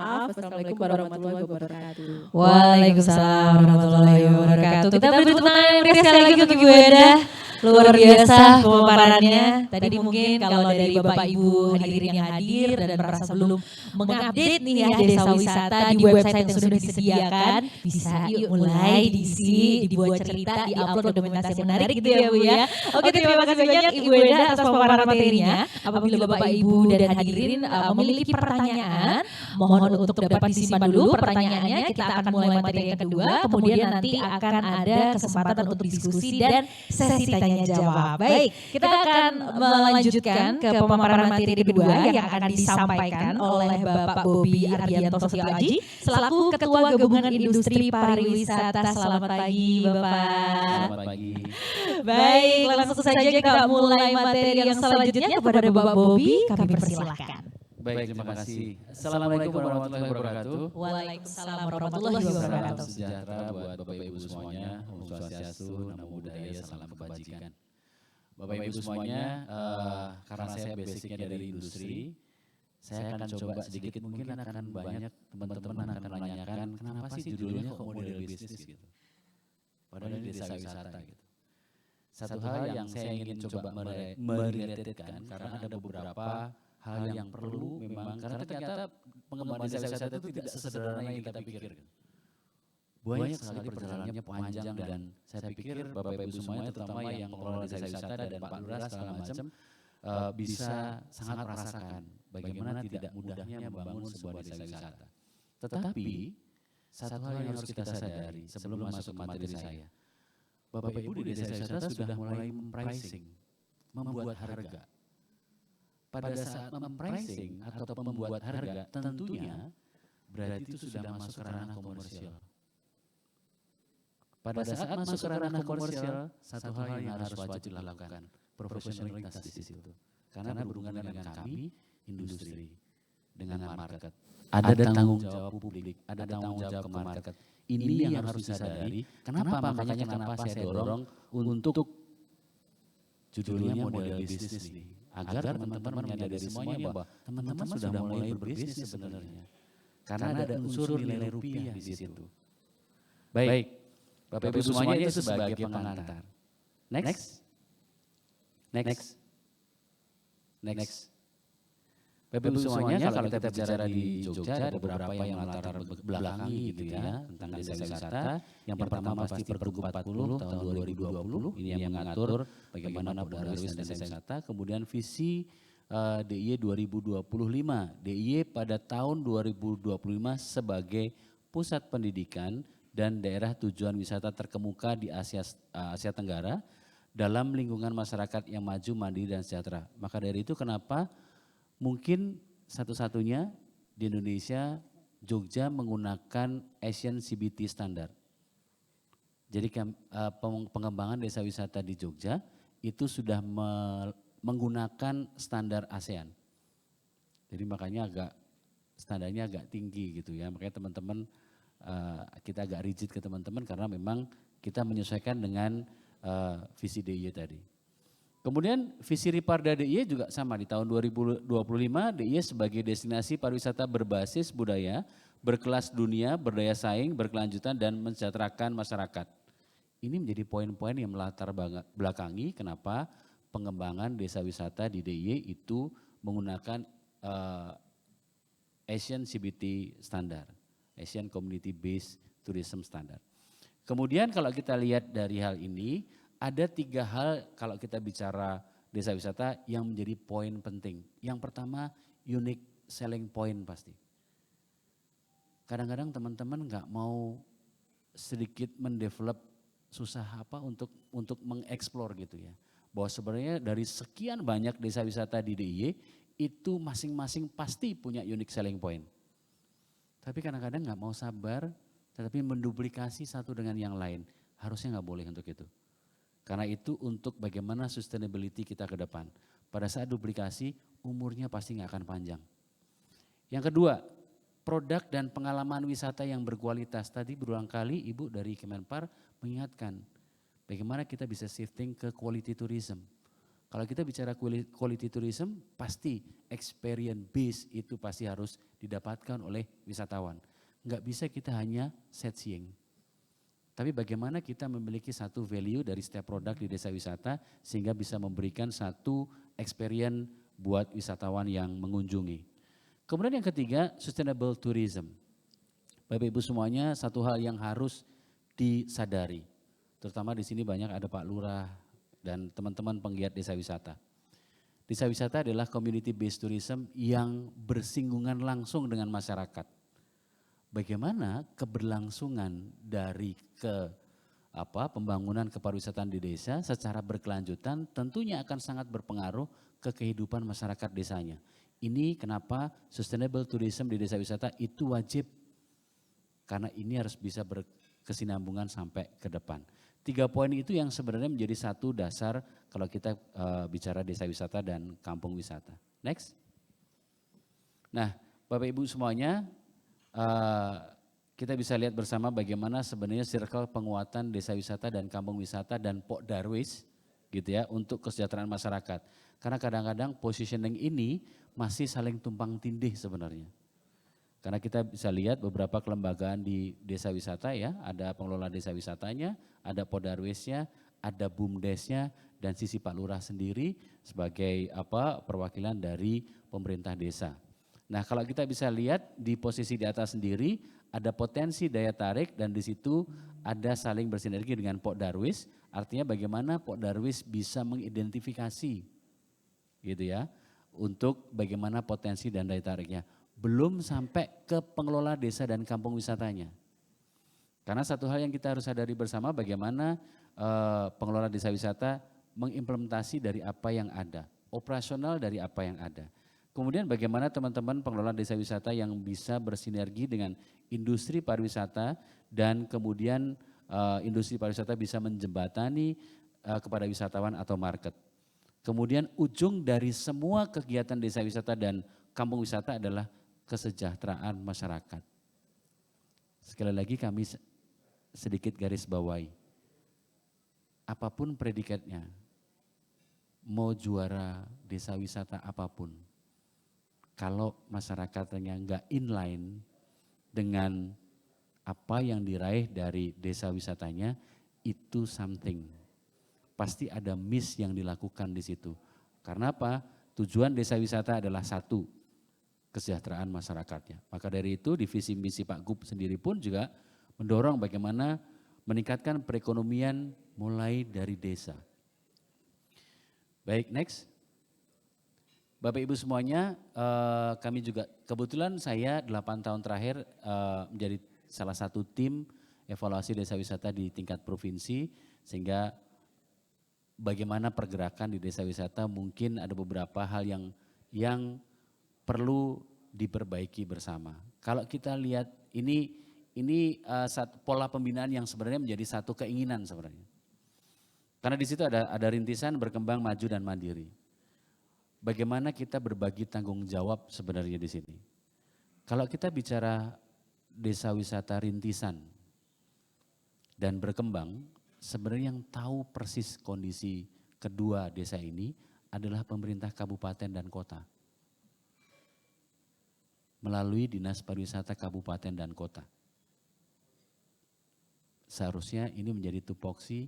maaf. Wassalamualaikum warahmatullahi wabarakatuh. Waalaikumsalam warahmatullahi wabarakatuh. Kita beri tepuk tangan yang meriah sekali lagi untuk Ibu Eda. Luar biasa pemaparannya. Tadi mungkin kalau dari Bapak Ibu hadirin yang hadir dan merasa belum mengupdate nih ya desa wisata di website yang sudah disediakan, bisa yuk mulai diisi, dibuat cerita, diupload dokumentasi menarik gitu ya Bu ya. Oke, terima kasih banyak Ibu Eda atas pemaparan materinya. Apabila Bapak Ibu dan hadirin memiliki pertanyaan, mohon untuk dapat disimpan dulu pertanyaannya. Kita akan mulai materi yang kedua, kemudian nanti akan ada kesempatan untuk diskusi dan sesi tanya jawab. Baik, kita akan melanjutkan ke pemaparan materi kedua yang akan disampaikan oleh Bapak Bobi Ardianto Setio Aji selaku Ketua Gabungan Industri Pariwisata. Selamat pagi Bapak. Selamat pagi. Baik, langsung saja kita mulai materi yang selanjutnya kepada Bapak Bobi, kami persilahkan. Baik, terima kasih. Assalamualaikum warahmatullahi wabarakatuh. Waalaikumsalam warahmatullahi wabarakatuh. Salam sejahtera buat Bapak Ibu semuanya. Om Swastiastu, Namo Buddhaya, salam kebajikan. Bapak Ibu semuanya, karena saya basicnya dari industri, saya akan coba sedikit, mungkin akan banyak teman-teman akan menanyakan kenapa sih judulnya kok model bisnis gitu. Padahal ini desa wisata gitu. Satu hal yang saya ingin coba merelatekan karena ada beberapa hal yang perlu memang, karena ternyata pengembangan desa wisata itu tidak sesederhana yang kita pikirkan. Banyak sekali perjalanannya panjang dan saya pikir Bapak Ibu semuanya terutama yang mengelola desa wisata dan Pak Lurah segala macam bisa sangat merasakan bagaimana tidak mudahnya membangun sebuah desa wisata. Tetapi satu hal yang harus kita sadari sebelum masuk ke materi saya, Bapak Ibu di desa wisata sudah mulai mempricing, membuat harga. Pada saat mempricing atau membuat harga, tentunya berarti itu sudah masuk ke ranah komersial. Pada saat masuk ke ranah komersial, satu hal yang harus wajib dilakukan, profesionalitas di situ. Karena berhubungan dengan kami, industri, dengan market. Ada tanggung jawab publik, ada tanggung jawab ke market. Ini yang harus disadari. Kenapa? Makanya kenapa saya dorong untuk judulnya model bisnis nih. Agar teman-teman menyadari semuanya bahwa teman-teman sudah mulai berbisnis sebenarnya. Karena ada unsur nilai rupiah di situ. Baik, Bapak Ibu semuanya itu sebagai pengantar. Next. Bapak Ibu semuanya kalau kita bicara di Jogja ada beberapa yang latar belakangi gitu ya tentang desa wisata. Yang pertama pasti Pergub 40 tahun 2020 ini yang mengatur bagaimana pariwisata dan desa wisata. Kemudian visi DIY 2025. DIY pada tahun 2025 sebagai pusat pendidikan dan daerah tujuan wisata terkemuka di Asia Tenggara dalam lingkungan masyarakat yang maju, mandiri dan sejahtera. Maka dari itu kenapa mungkin satu-satunya di Indonesia Jogja menggunakan Asian CBT standar. Jadi pengembangan desa wisata di Jogja itu sudah menggunakan standar ASEAN. Jadi makanya standarnya agak tinggi gitu ya. Makanya teman-teman kita agak rigid ke teman-teman karena memang kita menyesuaikan dengan visi DIY tadi. Kemudian visi Riparda DIY juga sama di tahun 2025 DIY sebagai destinasi pariwisata berbasis budaya, berkelas dunia, berdaya saing, berkelanjutan dan mensejahterakan masyarakat. Ini menjadi poin-poin yang melatar belakangi kenapa pengembangan desa wisata di DIY itu menggunakan Asian CBT standar, Asian Community Based Tourism Standard. Kemudian kalau kita lihat dari hal ini, ada 3 hal kalau kita bicara desa wisata yang menjadi poin penting. Yang pertama unique selling point pasti. Kadang-kadang teman-teman nggak mau sedikit mendevelop susah apa untuk mengeksplor gitu ya. Bahwa sebenarnya dari sekian banyak desa wisata di DIY itu masing-masing pasti punya unique selling point. Tapi kadang-kadang nggak mau sabar tetapi menduplikasi satu dengan yang lain. Harusnya nggak boleh untuk itu. Karena itu untuk bagaimana sustainability kita ke depan. Pada saat duplikasi umurnya pasti nggak akan panjang. Yang kedua, produk dan pengalaman wisata yang berkualitas. Tadi berulang kali Ibu dari Kemenpar mengingatkan bagaimana kita bisa shifting ke quality tourism. Kalau kita bicara quality tourism, pasti experience base itu pasti harus didapatkan oleh wisatawan. Enggak bisa kita hanya sightseeing. Tapi bagaimana kita memiliki satu value dari setiap produk di desa wisata sehingga bisa memberikan satu experience buat wisatawan yang mengunjungi. Kemudian yang ketiga, sustainable tourism. Bapak Ibu semuanya, satu hal yang harus disadari. Terutama di sini banyak ada Pak Lurah dan teman-teman penggiat desa wisata. Desa wisata adalah community based tourism yang bersinggungan langsung dengan masyarakat. Bagaimana keberlangsungan dari pembangunan kepariwisataan di desa secara berkelanjutan tentunya akan sangat berpengaruh ke kehidupan masyarakat desanya. Ini kenapa sustainable tourism di desa wisata itu wajib, karena ini harus bisa berkesinambungan sampai ke depan. 3 poin itu yang sebenarnya menjadi satu dasar kalau kita bicara desa wisata dan kampung wisata. Next. Nah, Bapak Ibu semuanya, kita bisa lihat bersama bagaimana sebenarnya circle penguatan desa wisata dan kampung wisata dan Pok Darwis gitu ya untuk kesejahteraan masyarakat. Karena kadang-kadang positioning ini masih saling tumpang tindih sebenarnya. Karena kita bisa lihat beberapa kelembagaan di desa wisata ya, ada pengelola desa wisatanya, ada Pok Darwisnya, ada BUMDesnya dan sisi Pak Lurah sendiri sebagai perwakilan dari pemerintah desa. Nah, kalau kita bisa lihat di posisi di atas sendiri ada potensi daya tarik dan di situ ada saling bersinergi dengan Pok Darwis. Artinya bagaimana Pok Darwis bisa mengidentifikasi gitu ya untuk bagaimana potensi dan daya tariknya. Belum sampai ke pengelola desa dan kampung wisatanya. Karena satu hal yang kita harus sadari bersama bagaimana pengelola desa wisata mengimplementasi dari apa yang ada, operasional dari apa yang ada. Kemudian bagaimana teman-teman pengelola desa wisata yang bisa bersinergi dengan industri pariwisata dan kemudian industri pariwisata bisa menjembatani kepada wisatawan atau market. Kemudian ujung dari semua kegiatan desa wisata dan kampung wisata adalah kesejahteraan masyarakat. Sekali lagi kami sedikit garis bawahi. Apapun predikatnya, mau juara desa wisata apapun, kalau masyarakatnya enggak inline dengan apa yang diraih dari desa wisatanya, itu something. Pasti ada miss yang dilakukan di situ. Karena apa? Tujuan desa wisata adalah satu, kesejahteraan masyarakatnya. Maka dari itu divisi misi Pak Gub sendiri pun juga mendorong bagaimana meningkatkan perekonomian mulai dari desa. Baik, next. Bapak Ibu semuanya, kami juga kebetulan saya 8 tahun terakhir menjadi salah satu tim evaluasi desa wisata di tingkat provinsi, sehingga bagaimana pergerakan di desa wisata mungkin ada beberapa hal yang perlu diperbaiki bersama. Kalau kita lihat ini pola pembinaan yang sebenarnya menjadi satu keinginan sebenarnya. Karena di situ ada rintisan berkembang maju dan mandiri. Bagaimana kita berbagi tanggung jawab sebenarnya di sini. Kalau kita bicara desa wisata rintisan dan berkembang, sebenarnya yang tahu persis kondisi kedua desa ini adalah pemerintah kabupaten dan kota. Melalui Dinas Pariwisata Kabupaten dan Kota. Seharusnya ini menjadi tupoksi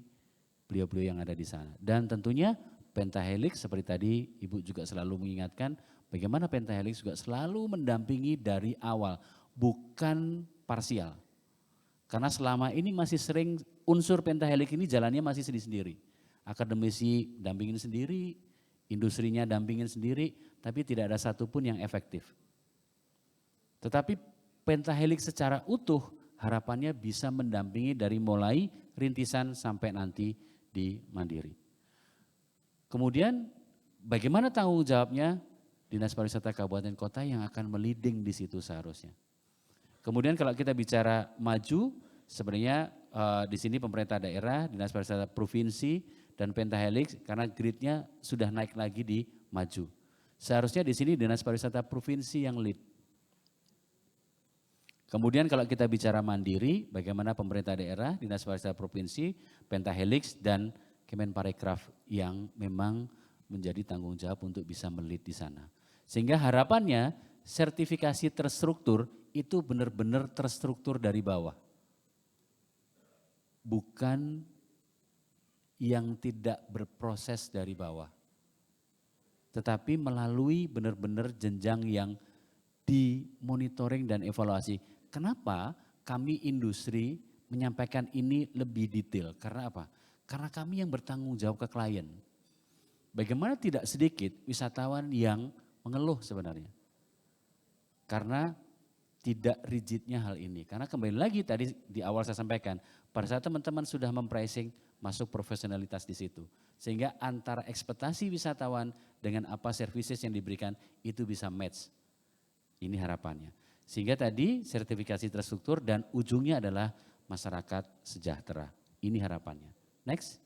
beliau-beliau yang ada di sana. Dan tentunya Pentahelix seperti tadi Ibu juga selalu mengingatkan bagaimana Pentahelix juga selalu mendampingi dari awal, bukan parsial. Karena selama ini masih sering unsur Pentahelix ini jalannya masih sendiri-sendiri. Akademisi dampingin sendiri, industrinya dampingin sendiri, tapi tidak ada satupun yang efektif. Tetapi Pentahelix secara utuh harapannya bisa mendampingi dari mulai rintisan sampai nanti di mandiri. Kemudian bagaimana tanggung jawabnya Dinas Pariwisata Kabupaten Kota yang akan meliding di situ seharusnya. Kemudian kalau kita bicara maju, sebenarnya di sini pemerintah daerah, Dinas Pariwisata Provinsi dan Pentahelix karena gridnya sudah naik lagi di maju. Seharusnya di sini Dinas Pariwisata Provinsi yang lead. Kemudian kalau kita bicara mandiri, bagaimana pemerintah daerah, Dinas Pariwisata Provinsi, Pentahelix dan Kemenparekraf yang memang menjadi tanggung jawab untuk bisa melit di sana. Sehingga harapannya sertifikasi terstruktur itu benar-benar terstruktur dari bawah. Bukan yang tidak berproses dari bawah. Tetapi melalui benar-benar jenjang yang dimonitoring dan evaluasi. Kenapa kami industri menyampaikan ini lebih detail? Karena apa? Karena kami yang bertanggung jawab ke klien. Bagaimana tidak sedikit wisatawan yang mengeluh sebenarnya. Karena tidak rigidnya hal ini. Karena kembali lagi tadi di awal saya sampaikan, pada saat teman-teman sudah mempricing, masuk profesionalitas di situ. Sehingga antara ekspektasi wisatawan dengan apa services yang diberikan itu bisa match. Ini harapannya. Sehingga tadi sertifikasi terstruktur dan ujungnya adalah masyarakat sejahtera. Ini harapannya. Next.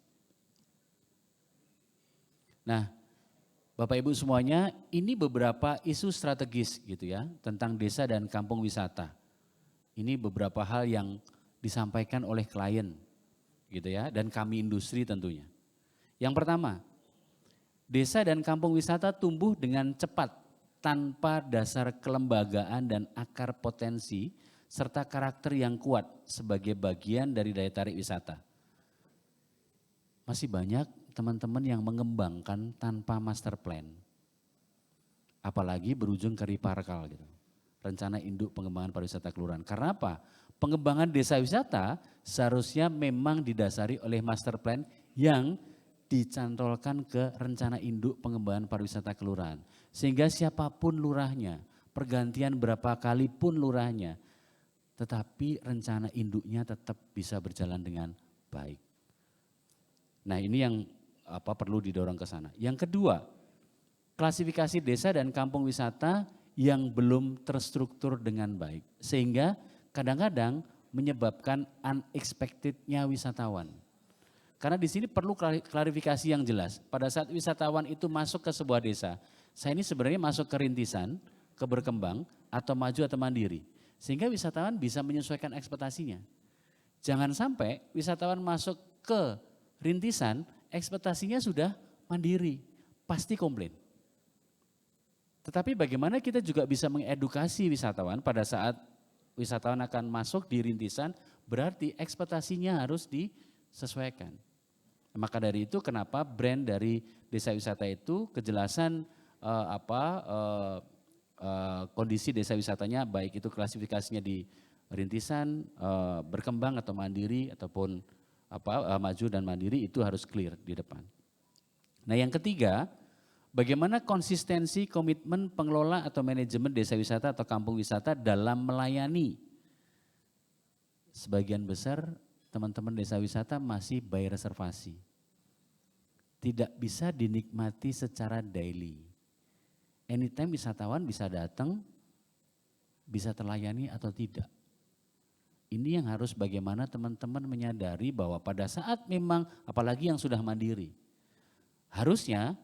Nah, Bapak Ibu semuanya, ini beberapa isu strategis gitu ya, tentang desa dan kampung wisata. Ini beberapa hal yang disampaikan oleh klien gitu ya, dan kami industri tentunya. Yang pertama, desa dan kampung wisata tumbuh dengan cepat tanpa dasar kelembagaan dan akar potensi serta karakter yang kuat sebagai bagian dari daya tarik wisata. Masih banyak teman-teman yang mengembangkan tanpa master plan. Apalagi berujung ke Riparkal gitu. Rencana induk pengembangan pariwisata kelurahan. Karena apa? Pengembangan desa wisata seharusnya memang didasari oleh master plan yang dicantolkan ke rencana induk pengembangan pariwisata kelurahan. Sehingga siapapun lurahnya, pergantian berapa kali pun lurahnya, tetapi rencana induknya tetap bisa berjalan dengan baik. Nah ini yang perlu didorong ke sana. Yang kedua, klasifikasi desa dan kampung wisata yang belum terstruktur dengan baik. Sehingga kadang-kadang menyebabkan unexpected-nya wisatawan. Karena di sini perlu klarifikasi yang jelas. Pada saat wisatawan itu masuk ke sebuah desa, saya ini sebenarnya masuk ke rintisan, ke berkembang, atau maju atau mandiri. Sehingga wisatawan bisa menyesuaikan ekspektasinya. Jangan sampai wisatawan masuk ke rintisan, ekspektasinya sudah mandiri, pasti komplain. Tetapi bagaimana kita juga bisa mengedukasi wisatawan pada saat wisatawan akan masuk di rintisan, berarti ekspektasinya harus disesuaikan. Maka dari itu kenapa brand dari desa wisata itu kejelasan kondisi desa wisatanya, baik itu klasifikasinya di rintisan, berkembang atau mandiri ataupun maju dan mandiri itu harus clear di depan. Nah yang ketiga, bagaimana konsistensi komitmen pengelola atau manajemen desa wisata atau kampung wisata dalam melayani. Sebagian besar teman-teman desa wisata masih by reservasi. Tidak bisa dinikmati secara daily. Anytime wisatawan bisa datang, bisa terlayani atau tidak. Ini yang harus bagaimana teman-teman menyadari bahwa pada saat memang apalagi yang sudah mandiri. Harusnya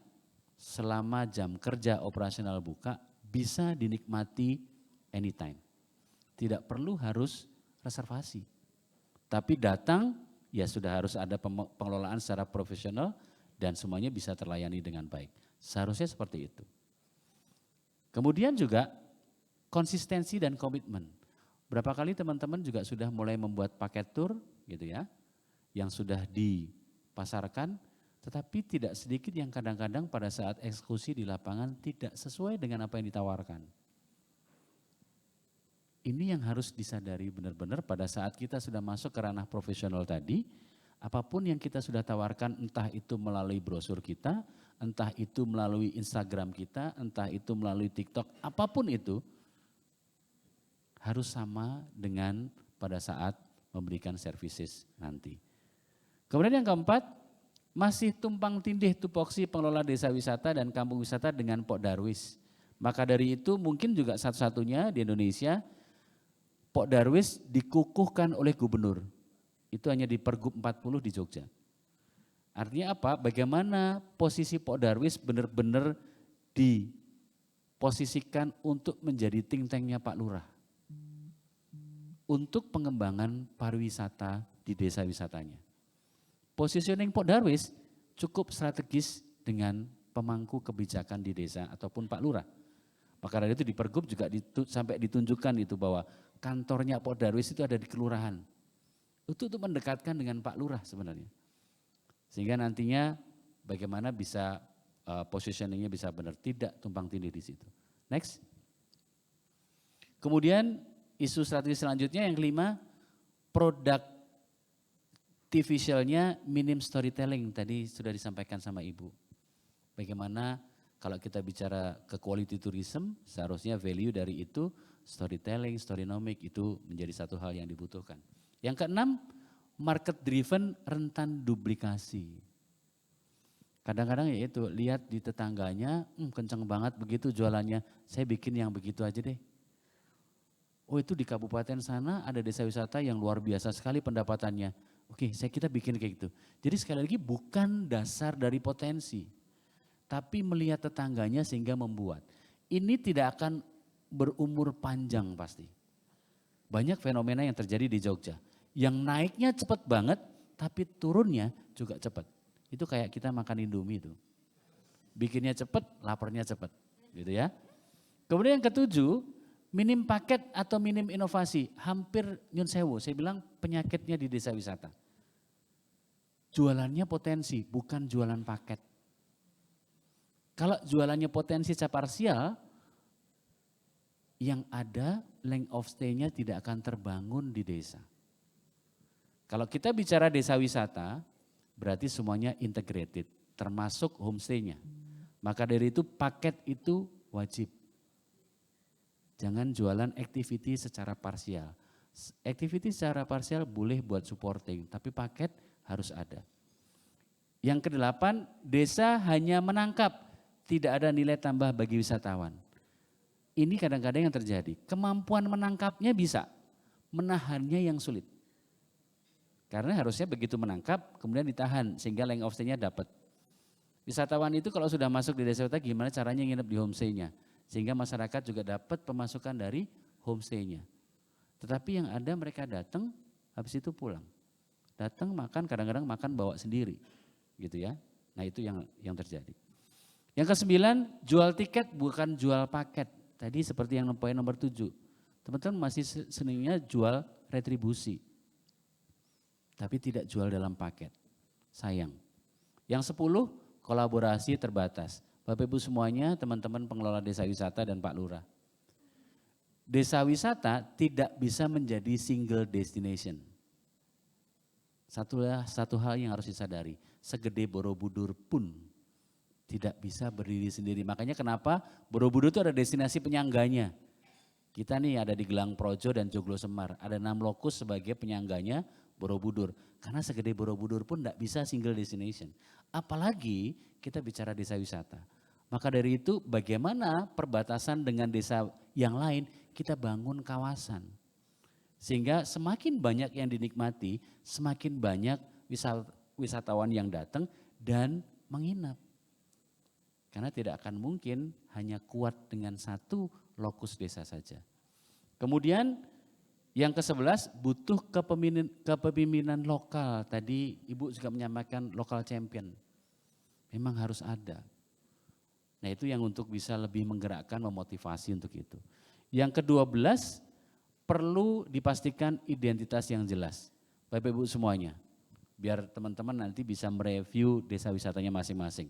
selama jam kerja operasional buka bisa dinikmati anytime. Tidak perlu harus reservasi. Tapi datang ya sudah harus ada pengelolaan secara profesional dan semuanya bisa terlayani dengan baik. Seharusnya seperti itu. Kemudian juga konsistensi dan komitmen. Berapa kali teman-teman juga sudah mulai membuat paket tour gitu ya, yang sudah dipasarkan, tetapi tidak sedikit yang kadang-kadang pada saat eksekusi di lapangan tidak sesuai dengan apa yang ditawarkan. Ini yang harus disadari benar-benar pada saat kita sudah masuk ke ranah profesional tadi, apapun yang kita sudah tawarkan entah itu melalui brosur kita, entah itu melalui Instagram kita, entah itu melalui TikTok, apapun itu, harus sama dengan pada saat memberikan services nanti. Kemudian yang keempat, masih tumpang tindih tupoksi pengelola desa wisata dan kampung wisata dengan Pok Darwis. Maka dari itu mungkin juga satu-satunya di Indonesia, Pok Darwis dikukuhkan oleh gubernur. Itu hanya di Pergub 40 di Jogja. Artinya apa? Bagaimana posisi Pok Darwis benar-benar diposisikan untuk menjadi think tanknya Pak Lurah. Untuk pengembangan pariwisata di desa wisatanya. Positioning Pok Darwis cukup strategis dengan pemangku kebijakan di desa ataupun Pak Lurah. Maka dari itu di Pergub juga sampai ditunjukkan itu bahwa kantornya Pak Darwis itu ada di kelurahan. Itu untuk mendekatkan dengan Pak Lurah sebenarnya. Sehingga nantinya bagaimana bisa positioningnya bisa benar, tidak tumpang tindih di situ. Next. Kemudian isu strategi selanjutnya yang kelima, produk artificialnya minim storytelling, tadi sudah disampaikan sama Ibu. Bagaimana kalau kita bicara ke quality tourism, seharusnya value dari itu storytelling, storynomic itu menjadi satu hal yang dibutuhkan. Yang keenam, market driven rentan duplikasi. Kadang-kadang ya itu, lihat di tetangganya, kenceng banget begitu jualannya, saya bikin yang begitu aja deh. Oh itu di kabupaten sana ada desa wisata yang luar biasa sekali pendapatannya. Oke, kita bikin kayak gitu. Jadi sekali lagi bukan dasar dari potensi, tapi melihat tetangganya sehingga membuat. Ini tidak akan berumur panjang pasti. Banyak fenomena yang terjadi di Jogja. Yang naiknya cepat banget, tapi turunnya juga cepat. Itu kayak kita makan Indomie itu. Bikinnya cepat, laparnya cepat. Gitu ya. Kemudian yang ketujuh, minim paket atau minim inovasi, hampir nyun sewu, saya bilang penyakitnya di desa wisata. Jualannya potensi, bukan jualan paket. Kalau jualannya potensi secara parsial, yang ada length of stay-nya tidak akan terbangun di desa. Kalau kita bicara desa wisata, berarti semuanya integrated, termasuk homestay-nya. Maka dari itu paket itu wajib. Jangan jualan activity secara parsial. Activity secara parsial boleh buat supporting, tapi paket harus ada. Yang kedelapan, desa hanya menangkap, tidak ada nilai tambah bagi wisatawan. Ini kadang-kadang yang terjadi. Kemampuan menangkapnya bisa, menahannya yang sulit. Karena harusnya begitu menangkap, kemudian ditahan sehingga length of stay-nya dapat. Wisatawan itu kalau sudah masuk di desa wisata gimana caranya nginep di homestay-nya. Sehingga masyarakat juga dapat pemasukan dari homestay-nya. Tetapi yang ada mereka datang, habis itu pulang. Datang makan, kadang-kadang makan bawa sendiri. Gitu ya. Nah itu yang terjadi. Yang kesembilan, jual tiket bukan jual paket. Tadi seperti yang poin nomor 7. Teman-teman masih senangnya jual retribusi. Tapi tidak jual dalam paket. Sayang. Yang 10, kolaborasi terbatas. Bapak Ibu semuanya, teman-teman pengelola desa wisata dan Pak Lurah. Desa wisata tidak bisa menjadi single destination. Satu hal yang harus disadari, segede Borobudur pun tidak bisa berdiri sendiri. Makanya kenapa Borobudur itu ada destinasi penyangganya. Kita nih ada di Gelang Projo dan Joglo Semar, ada 6 lokus sebagai penyangganya Borobudur. Karena segede Borobudur pun tidak bisa single destination. Apalagi kita bicara desa wisata. Maka dari itu bagaimana perbatasan dengan desa yang lain kita bangun kawasan. Sehingga semakin banyak yang dinikmati, semakin banyak wisatawan yang datang dan menginap. Karena tidak akan mungkin hanya kuat dengan satu lokus desa saja. Kemudian yang ke-11 butuh kepemimpinan lokal. Tadi Ibu juga menyampaikan local champion. Memang harus ada. Nah itu yang untuk bisa lebih menggerakkan, memotivasi untuk itu. Yang ke-12 perlu dipastikan identitas yang jelas. Bapak Ibu semuanya, biar teman-teman nanti bisa mereview desa wisatanya masing-masing.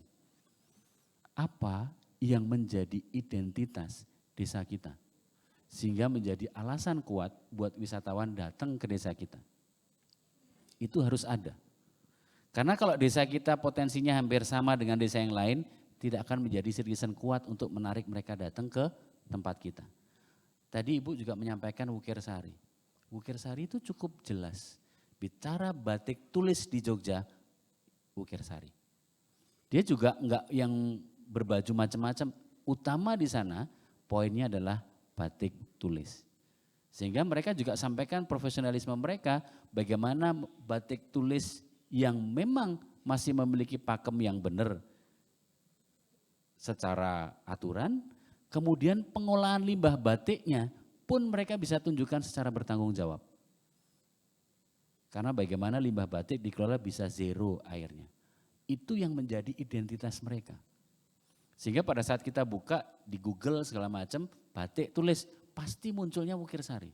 Apa yang menjadi identitas desa kita? Sehingga menjadi alasan kuat buat wisatawan datang ke desa kita. Itu harus ada. Karena kalau desa kita potensinya hampir sama dengan desa yang lain, tidak akan menjadi citizen kuat untuk menarik mereka datang ke tempat kita. Tadi Ibu juga menyampaikan Wukir Sari. Wukir Sari itu cukup jelas. Bicara batik tulis di Jogja, Wukir Sari. Dia juga enggak yang berbaju macam-macam. Utama di sana poinnya adalah batik tulis. Sehingga mereka juga sampaikan profesionalisme mereka bagaimana batik tulis yang memang masih memiliki pakem yang benar secara aturan, kemudian pengolahan limbah batiknya pun mereka bisa tunjukkan secara bertanggung jawab. Karena bagaimana limbah batik dikelola bisa zero airnya. Itu yang menjadi identitas mereka. Sehingga pada saat kita buka di Google segala macam, batik tulis, pasti munculnya Wukirsari.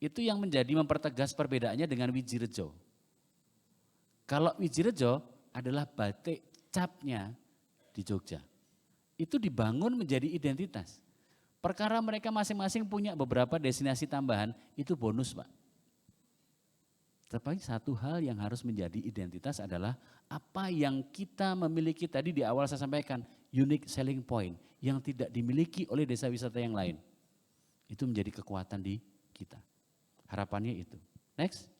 Itu yang menjadi mempertegas perbedaannya dengan Wijirejo. Kalau Wijirejo adalah batik capnya di Jogja. Itu dibangun menjadi identitas. Perkara mereka masing-masing punya beberapa destinasi tambahan, itu bonus Pak. Tapi satu hal yang harus menjadi identitas adalah apa yang kita memiliki tadi di awal saya sampaikan, unique selling point yang tidak dimiliki oleh desa wisata yang lain. Itu menjadi kekuatan di kita. Harapannya itu. Next.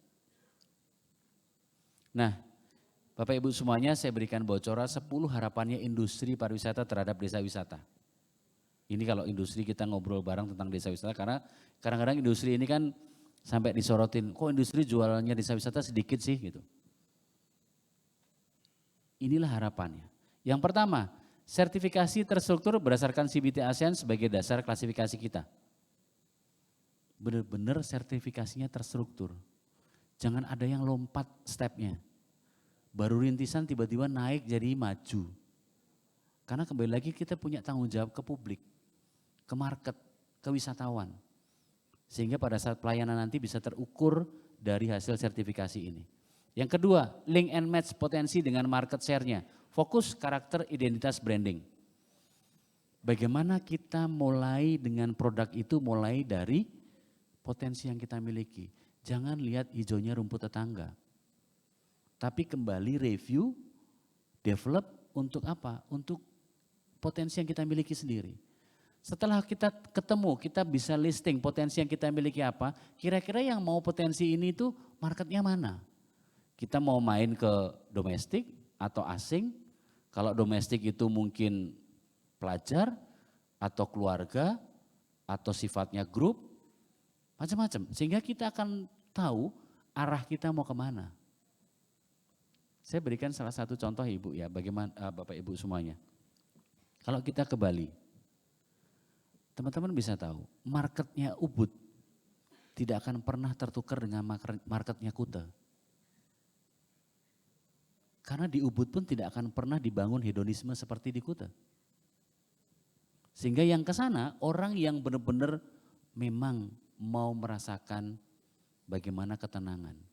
Nah, Bapak Ibu semuanya saya berikan bocoran 10 harapannya industri pariwisata terhadap desa wisata. Ini kalau industri kita ngobrol bareng tentang desa wisata karena kadang-kadang industri ini kan sampai disorotin, kok industri jualannya desa wisata sedikit sih gitu. Inilah harapannya. Yang pertama, sertifikasi terstruktur berdasarkan CBT ASEAN sebagai dasar klasifikasi kita. Benar-benar sertifikasinya terstruktur. Jangan ada yang lompat stepnya. Baru rintisan tiba-tiba naik jadi maju. Karena kembali lagi kita punya tanggung jawab ke publik, ke market, ke wisatawan. Sehingga pada saat pelayanan nanti bisa terukur dari hasil sertifikasi ini. Yang kedua, link and match potensi dengan market share-nya. Fokus karakter identitas branding. Bagaimana kita mulai dengan produk itu mulai dari potensi yang kita miliki. Jangan lihat hijaunya rumput tetangga. Tapi kembali review, develop untuk apa? Untuk potensi yang kita miliki sendiri. Setelah kita ketemu, kita bisa listing potensi yang kita miliki apa, kira-kira yang mau potensi ini tuh marketnya mana? Kita mau main ke domestik atau asing, kalau domestik itu mungkin pelajar atau keluarga atau sifatnya grup, macam-macam. Sehingga kita akan tahu arah kita mau kemana. Saya berikan salah satu contoh Ibu ya, bagaimana Bapak Ibu semuanya. Kalau kita ke Bali, teman-teman bisa tahu, marketnya Ubud tidak akan pernah tertukar dengan marketnya Kuta. Karena di Ubud pun tidak akan pernah dibangun hedonisme seperti di Kuta. Sehingga yang ke sana orang yang benar-benar memang mau merasakan bagaimana ketenangan.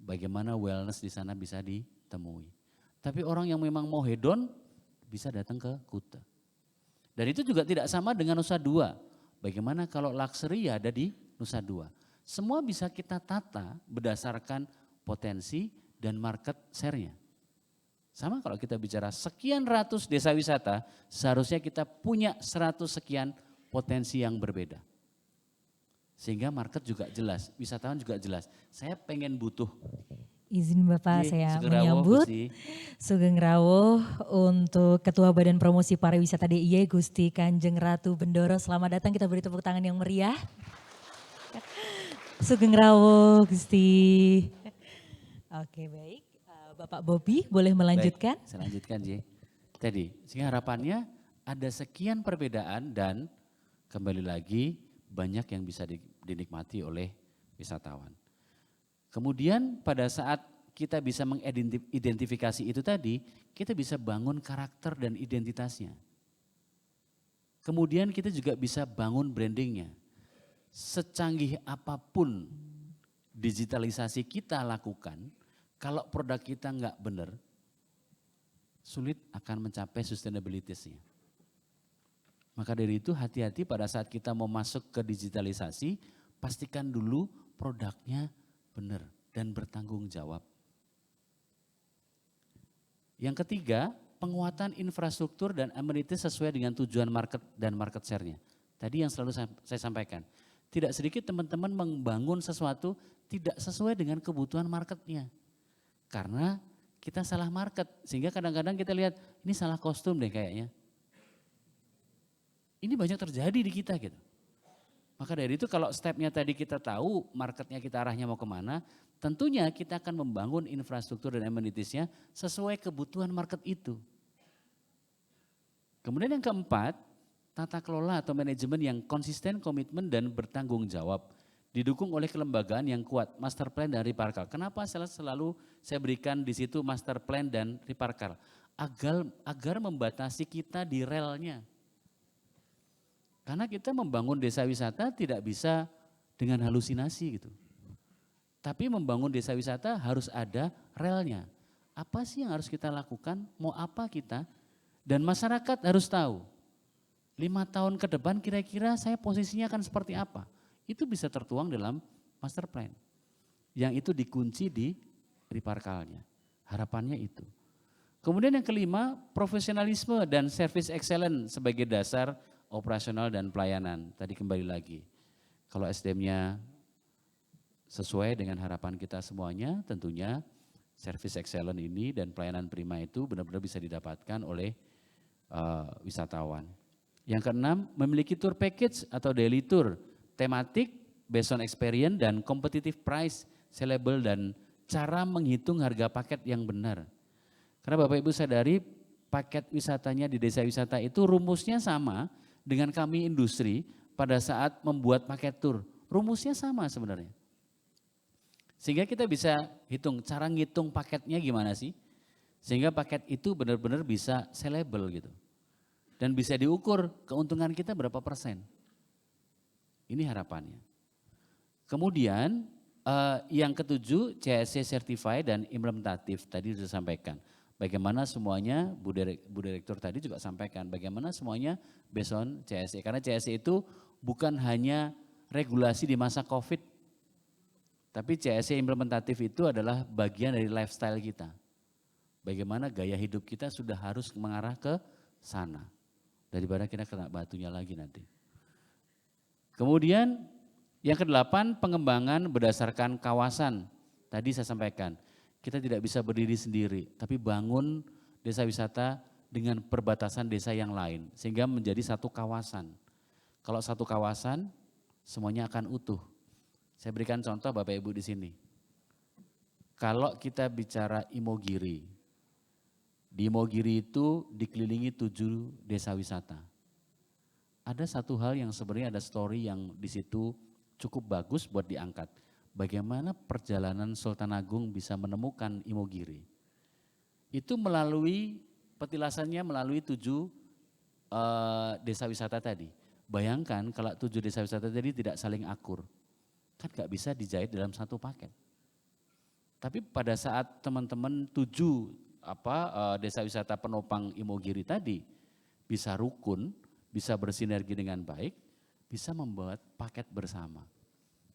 Bagaimana wellness di sana bisa ditemui. Tapi orang yang memang mau hedon bisa datang ke Kuta. Dan itu juga tidak sama dengan Nusa Dua. Bagaimana kalau luxury ada di Nusa Dua. Semua bisa kita tata berdasarkan potensi dan market share-nya. Sama kalau kita bicara sekian ratus desa wisata, seharusnya kita punya 100 sekian potensi yang berbeda. Sehingga market juga jelas, wisatawan juga jelas. Saya pengen butuh. Izin Bapak saya menyambut Gusti Sugeng Rawuh untuk Ketua Badan Promosi Pariwisata DIY Gusti Kanjeng Ratu Bendoro. Selamat datang, kita beri tepuk tangan yang meriah. Sugeng Rawuh Gusti. Oke baik, Bapak Bobi boleh melanjutkan? Baik, saya lanjutkan J. Tadi, sehingga harapannya ada sekian perbedaan dan kembali lagi banyak yang bisa dinikmati oleh wisatawan. Kemudian pada saat kita bisa mengidentifikasi itu tadi, kita bisa bangun karakter dan identitasnya. Kemudian kita juga bisa bangun brandingnya. Secanggih apapun digitalisasi kita lakukan, kalau produk kita nggak benar, sulit akan mencapai sustainability-nya. Maka dari itu hati-hati pada saat kita mau masuk ke digitalisasi, pastikan dulu produknya benar dan bertanggung jawab. Yang ketiga, penguatan infrastruktur dan amenities sesuai dengan tujuan market dan market share-nya. Tadi yang selalu saya sampaikan, tidak sedikit teman-teman membangun sesuatu tidak sesuai dengan kebutuhan marketnya. Karena kita salah market, sehingga kadang-kadang kita lihat ini salah kostum deh kayaknya. Ini banyak terjadi di kita gitu. Maka dari itu kalau stepnya tadi kita tahu marketnya kita arahnya mau kemana, tentunya kita akan membangun infrastruktur dan amenitiesnya sesuai kebutuhan market itu. Kemudian yang keempat, tata kelola atau manajemen yang konsisten, komitmen dan bertanggung jawab. Didukung oleh kelembagaan yang kuat, master plan dan Riparkal. Kenapa selalu saya berikan di situ master plan dan Riparkal? agar membatasi kita di relnya. Karena kita membangun desa wisata tidak bisa dengan halusinasi gitu. Tapi membangun desa wisata harus ada relnya. Apa sih yang harus kita lakukan, mau apa kita, dan masyarakat harus tahu. 5 tahun ke depan kira-kira saya posisinya akan seperti apa. Itu bisa tertuang dalam master plan. Yang itu dikunci di Riparkalnya. Harapannya itu. Kemudian yang kelima, profesionalisme dan service excellence sebagai dasar operasional dan pelayanan. Tadi kembali lagi, kalau SDM-nya sesuai dengan harapan kita semuanya, tentunya service excellence ini dan pelayanan prima itu benar-benar bisa didapatkan oleh wisatawan. Yang keenam, memiliki tour package atau daily tour, tematik, based on experience dan competitive price, sellable dan cara menghitung harga paket yang benar. Karena Bapak Ibu sadari paket wisatanya di desa wisata itu rumusnya sama dengan kami industri pada saat membuat paket tour. Rumusnya sama sebenarnya. Sehingga kita bisa hitung, cara ngitung paketnya gimana sih? Sehingga paket itu benar-benar bisa sellable gitu. Dan bisa diukur keuntungan kita berapa persen. Ini harapannya. Kemudian yang ketujuh CSC Certified dan implementatif tadi sudah sampaikan. Bagaimana semuanya, Bu Direktur tadi juga sampaikan, bagaimana semuanya based on CSC. Karena CSC itu bukan hanya regulasi di masa COVID, tapi CSC implementatif itu adalah bagian dari lifestyle kita. Bagaimana gaya hidup kita sudah harus mengarah ke sana, daripada kita kena batunya lagi nanti. Kemudian yang kedelapan, pengembangan berdasarkan kawasan. Tadi saya sampaikan, kita tidak bisa berdiri sendiri, tapi bangun desa wisata dengan perbatasan desa yang lain, sehingga menjadi satu kawasan. Kalau satu kawasan, semuanya akan utuh. Saya berikan contoh Bapak Ibu di sini. Kalau kita bicara Imogiri, di Imogiri itu dikelilingi 7 desa wisata. Ada satu hal yang sebenarnya ada story yang di situ cukup bagus buat diangkat. Bagaimana perjalanan Sultan Agung bisa menemukan Imogiri. Itu melalui petilasannya melalui 7 desa wisata tadi. Bayangkan kalau 7 desa wisata tadi tidak saling akur. Kan gak bisa dijahit dalam satu paket. Tapi pada saat teman-teman 7 desa wisata penopang Imogiri tadi bisa rukun, bisa bersinergi dengan baik, bisa membuat paket bersama.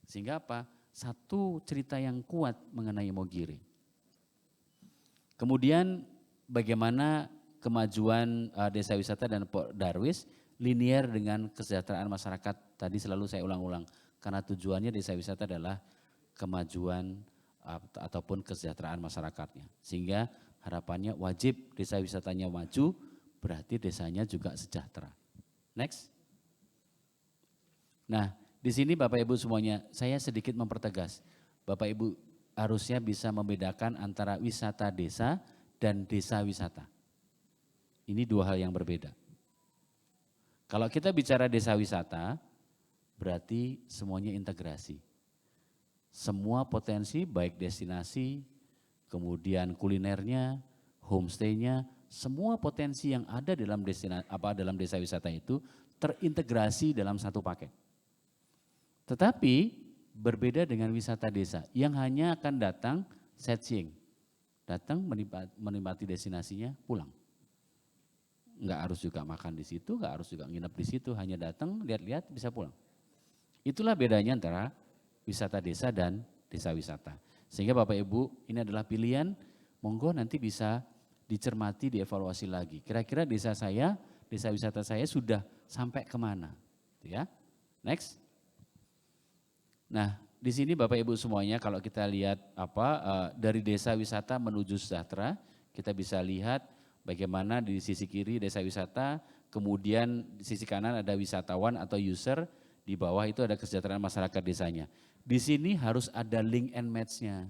Sehingga apa? Satu cerita yang kuat mengenai Imogiri. Kemudian bagaimana kemajuan desa wisata dan Darwis linier dengan kesejahteraan masyarakat. Tadi selalu saya ulang-ulang karena tujuannya desa wisata adalah kemajuan ataupun kesejahteraan masyarakatnya. Sehingga harapannya wajib desa wisatanya maju, berarti desanya juga sejahtera. Next. Nah, di sini Bapak Ibu semuanya, saya sedikit mempertegas. Bapak Ibu harusnya bisa membedakan antara wisata desa dan desa wisata. Ini 2 hal yang berbeda. Kalau kita bicara desa wisata, berarti semuanya integrasi. Semua potensi baik destinasi, kemudian kulinernya, homestay-nya, semua potensi yang ada dalam desa wisata itu terintegrasi dalam satu paket. Tetapi berbeda dengan wisata desa yang hanya akan datang sightseeing, datang menikmati destinasinya, pulang. Enggak harus juga makan di situ, enggak harus juga nginep di situ, hanya datang, lihat-lihat, bisa pulang. Itulah bedanya antara wisata desa dan desa wisata. Sehingga Bapak Ibu ini adalah pilihan, monggo nanti bisa dicermati, dievaluasi lagi. Kira-kira desa wisata saya sudah sampai kemana? Ya, next. Nah, di sini Bapak Ibu semuanya kalau kita lihat dari desa wisata menuju sejahtera, kita bisa lihat bagaimana di sisi kiri desa wisata, kemudian di sisi kanan ada wisatawan atau user, di bawah itu ada kesejahteraan masyarakat desanya. Di sini harus ada link and match-nya.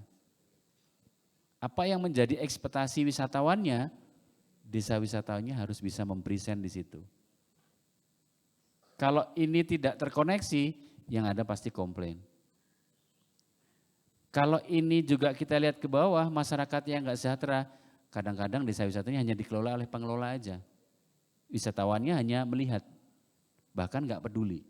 Apa yang menjadi ekspektasi wisatawannya, desa wisatawannya harus bisa mempresent di situ. Kalau ini tidak terkoneksi, yang ada pasti komplain. Kalau ini juga kita lihat ke bawah, masyarakat yang enggak sejahtera, kadang-kadang desa wisatanya hanya dikelola oleh pengelola aja. Wisatawannya hanya melihat, bahkan nggak peduli.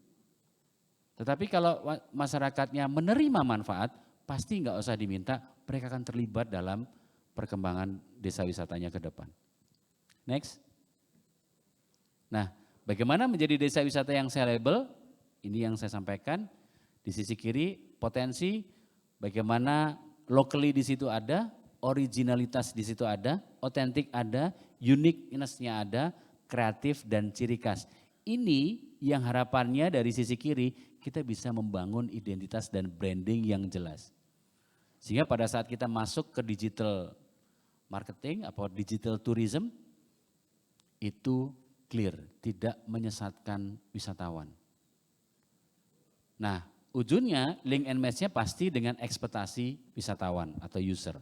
Tetapi kalau masyarakatnya menerima manfaat, pasti nggak usah diminta, mereka akan terlibat dalam perkembangan desa wisatanya ke depan. Next. Nah, bagaimana menjadi desa wisata yang sellable? Ini yang saya sampaikan. Di sisi kiri potensi, bagaimana locally di situ ada, originalitas di situ ada, otentik ada, uniqueness-nya ada, kreatif dan ciri khas. Ini yang harapannya dari sisi kiri kita bisa membangun identitas dan branding yang jelas. Sehingga pada saat kita masuk ke digital marketing atau digital tourism itu clear, tidak menyesatkan wisatawan. Nah, ujungnya link and match-nya pasti dengan ekspektasi wisatawan atau user.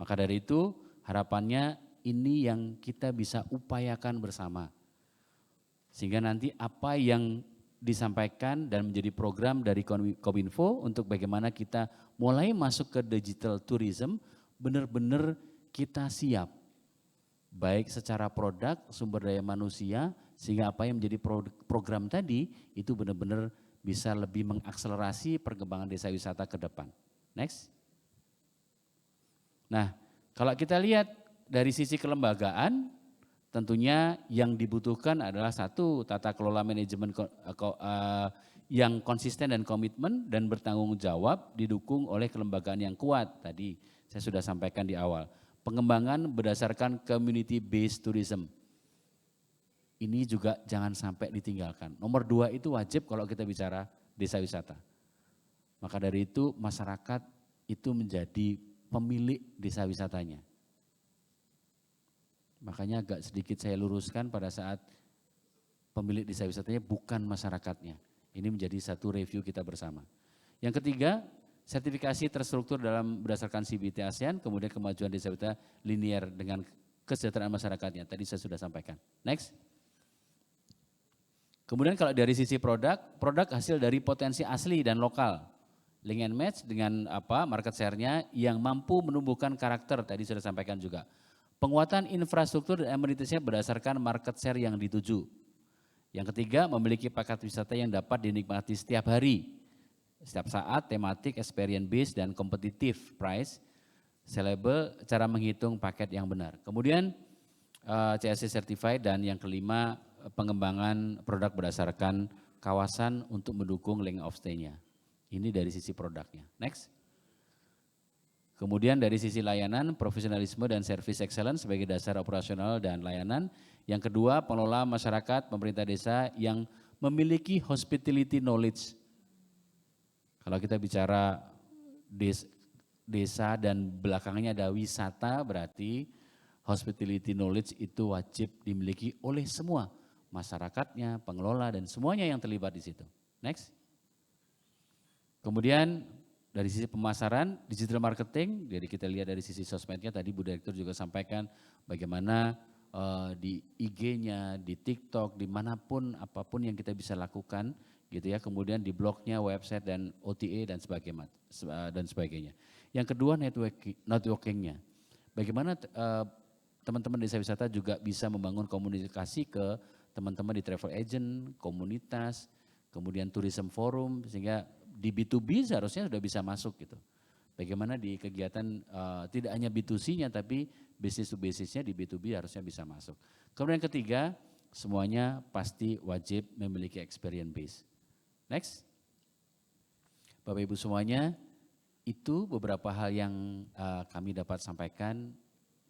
Maka dari itu harapannya ini yang kita bisa upayakan bersama. Sehingga nanti apa yang disampaikan dan menjadi program dari Kominfo untuk bagaimana kita mulai masuk ke digital tourism, benar-benar kita siap. Baik secara produk, sumber daya manusia, sehingga apa yang menjadi program tadi itu benar-benar bisa lebih mengakselerasi perkembangan desa wisata ke depan. Next. Nah, kalau kita lihat dari sisi kelembagaan, tentunya yang dibutuhkan adalah satu, tata kelola manajemen yang konsisten dan komitmen dan bertanggung jawab didukung oleh kelembagaan yang kuat. Tadi saya sudah sampaikan di awal. Pengembangan berdasarkan community based tourism. Ini juga jangan sampai ditinggalkan. Nomor 2 itu wajib kalau kita bicara desa wisata. Maka dari itu masyarakat itu menjadi pemilik desa wisatanya. Makanya agak sedikit saya luruskan pada saat pemilik desa wisatanya bukan masyarakatnya. Ini menjadi satu review kita bersama. Yang ketiga, sertifikasi terstruktur dalam berdasarkan CBT ASEAN, kemudian kemajuan desa wisata linear dengan kesejahteraan masyarakatnya. Tadi saya sudah sampaikan. Next. Kemudian kalau dari sisi produk hasil dari potensi asli dan lokal. Link and match dengan market share-nya yang mampu menumbuhkan karakter, tadi sudah sampaikan juga. Penguatan infrastruktur dan amenities-nya berdasarkan market share yang dituju. Yang ketiga, memiliki paket wisata yang dapat dinikmati setiap hari, setiap saat, tematik, experience based dan kompetitif price, sellable, cara menghitung paket yang benar. Kemudian CSC certified dan yang kelima, pengembangan produk berdasarkan kawasan untuk mendukung length of stay-nya. Ini dari sisi produknya. Next. Kemudian dari sisi layanan, profesionalisme dan service excellence sebagai dasar operasional dan layanan. Yang kedua, pengelola masyarakat, pemerintah desa yang memiliki hospitality knowledge. Kalau kita bicara desa dan belakangnya ada wisata, berarti hospitality knowledge itu wajib dimiliki oleh semua masyarakatnya, pengelola dan semuanya yang terlibat di situ. Next. Kemudian dari sisi pemasaran, digital marketing, jadi kita lihat dari sisi sosmednya tadi Bu Direktur juga sampaikan bagaimana di IG-nya, di TikTok, dimanapun apapun yang kita bisa lakukan gitu ya. Kemudian di blognya, website dan OTA dan sebagainya. Yang kedua networking-nya. Bagaimana teman-teman desa wisata juga bisa membangun komunikasi ke teman-teman di travel agent, komunitas, kemudian tourism forum, sehingga di B2B seharusnya sudah bisa masuk gitu. Bagaimana di kegiatan tidak hanya B2C-nya tapi business to business-nya di B2B harusnya bisa masuk. Kemudian yang ketiga, semuanya pasti wajib memiliki experience base. Next. Bapak Ibu semuanya, itu beberapa hal yang kami dapat sampaikan.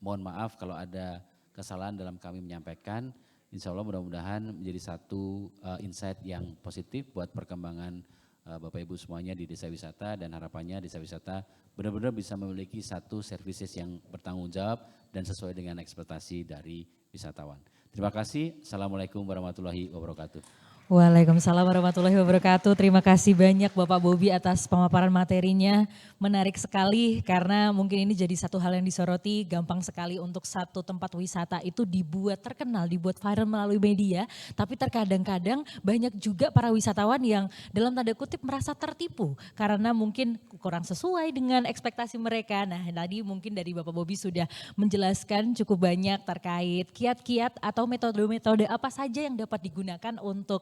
Mohon maaf kalau ada kesalahan dalam kami menyampaikan. Insya Allah mudah-mudahan menjadi satu insight yang positif buat perkembangan Bapak Ibu semuanya di desa wisata dan harapannya desa wisata benar-benar bisa memiliki satu services yang bertanggung jawab dan sesuai dengan ekspektasi dari wisatawan. Terima kasih. Assalamualaikum warahmatullahi wabarakatuh. Waalaikumsalam warahmatullahi wabarakatuh. Terima kasih banyak Bapak Bobi atas pemaparan materinya. Menarik sekali karena mungkin ini jadi satu hal yang disoroti. Gampang sekali untuk satu tempat wisata itu dibuat terkenal, dibuat viral melalui media. Tapi terkadang-kadang banyak juga para wisatawan yang dalam tanda kutip merasa tertipu. Karena mungkin kurang sesuai dengan ekspektasi mereka. Nah tadi mungkin dari Bapak Bobi sudah menjelaskan cukup banyak terkait kiat-kiat atau metode-metode apa saja yang dapat digunakan untuk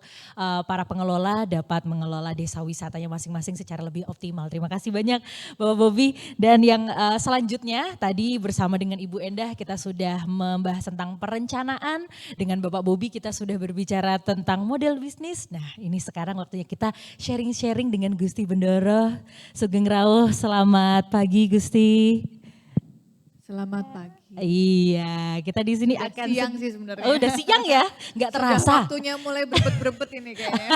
para pengelola dapat mengelola desa wisatanya masing-masing secara lebih optimal. Terima kasih banyak Bapak Bobi. Dan yang selanjutnya tadi bersama dengan Ibu Endah kita sudah membahas tentang perencanaan. Dengan Bapak Bobi kita sudah berbicara tentang model bisnis. Nah ini sekarang waktunya kita sharing-sharing dengan Gusti Bendoro Sugeng Rawuh. Selamat pagi Gusti. Selamat pagi. Iya, kita di sini Udah akan siang sih sebenarnya. Oh, udah siang ya? Nggak terasa. Sudah waktunya mulai berebet-berebet ini kayaknya.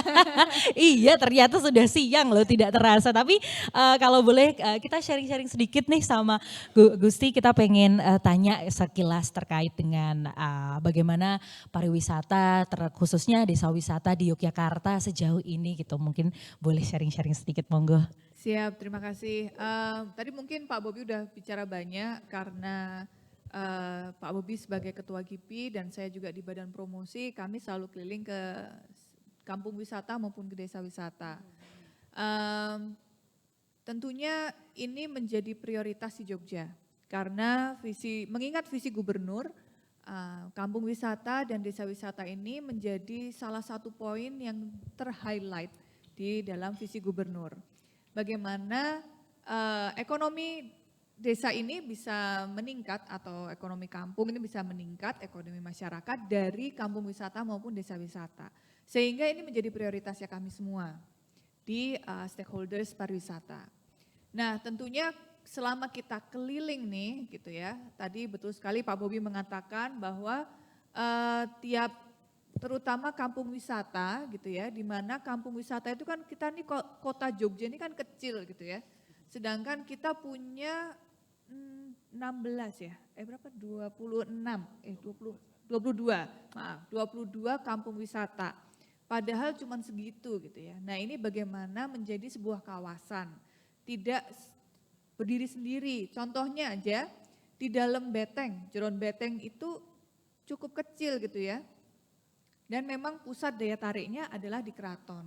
Iya, ternyata sudah siang loh, tidak terasa. Tapi kalau boleh kita sharing-sharing sedikit nih sama Gusti, kita pengen tanya sekilas terkait dengan bagaimana pariwisata, khususnya desa wisata di Yogyakarta sejauh ini gitu. Mungkin boleh sharing-sharing sedikit, monggo. Siap, terima kasih. Tadi mungkin Pak Bobi udah bicara banyak karena Pak Bobi sebagai Ketua GIPI dan saya juga di Badan Promosi, kami selalu keliling ke kampung wisata maupun ke desa wisata. Tentunya ini menjadi prioritas di Jogja karena mengingat visi gubernur, kampung wisata dan desa wisata ini menjadi salah satu poin yang ter-highlight di dalam visi gubernur. Bagaimana ekonomi desa ini bisa meningkat atau ekonomi kampung ini bisa meningkat, ekonomi masyarakat dari kampung wisata maupun desa wisata. Sehingga ini menjadi prioritasnya kami semua di stakeholders pariwisata. Nah tentunya selama kita keliling nih gitu ya, tadi betul sekali Pak Bobi mengatakan bahwa terutama kampung wisata gitu ya, di mana kampung wisata itu kan kita nih kota Jogja ini kan kecil gitu ya. Sedangkan kita punya 16 ya, berapa? 22 kampung wisata. Padahal cuma segitu gitu ya. Nah ini bagaimana menjadi sebuah kawasan, tidak berdiri sendiri. Contohnya aja di dalam Beteng, Jeron Beteng itu cukup kecil gitu ya. Dan memang pusat daya tariknya adalah di keraton.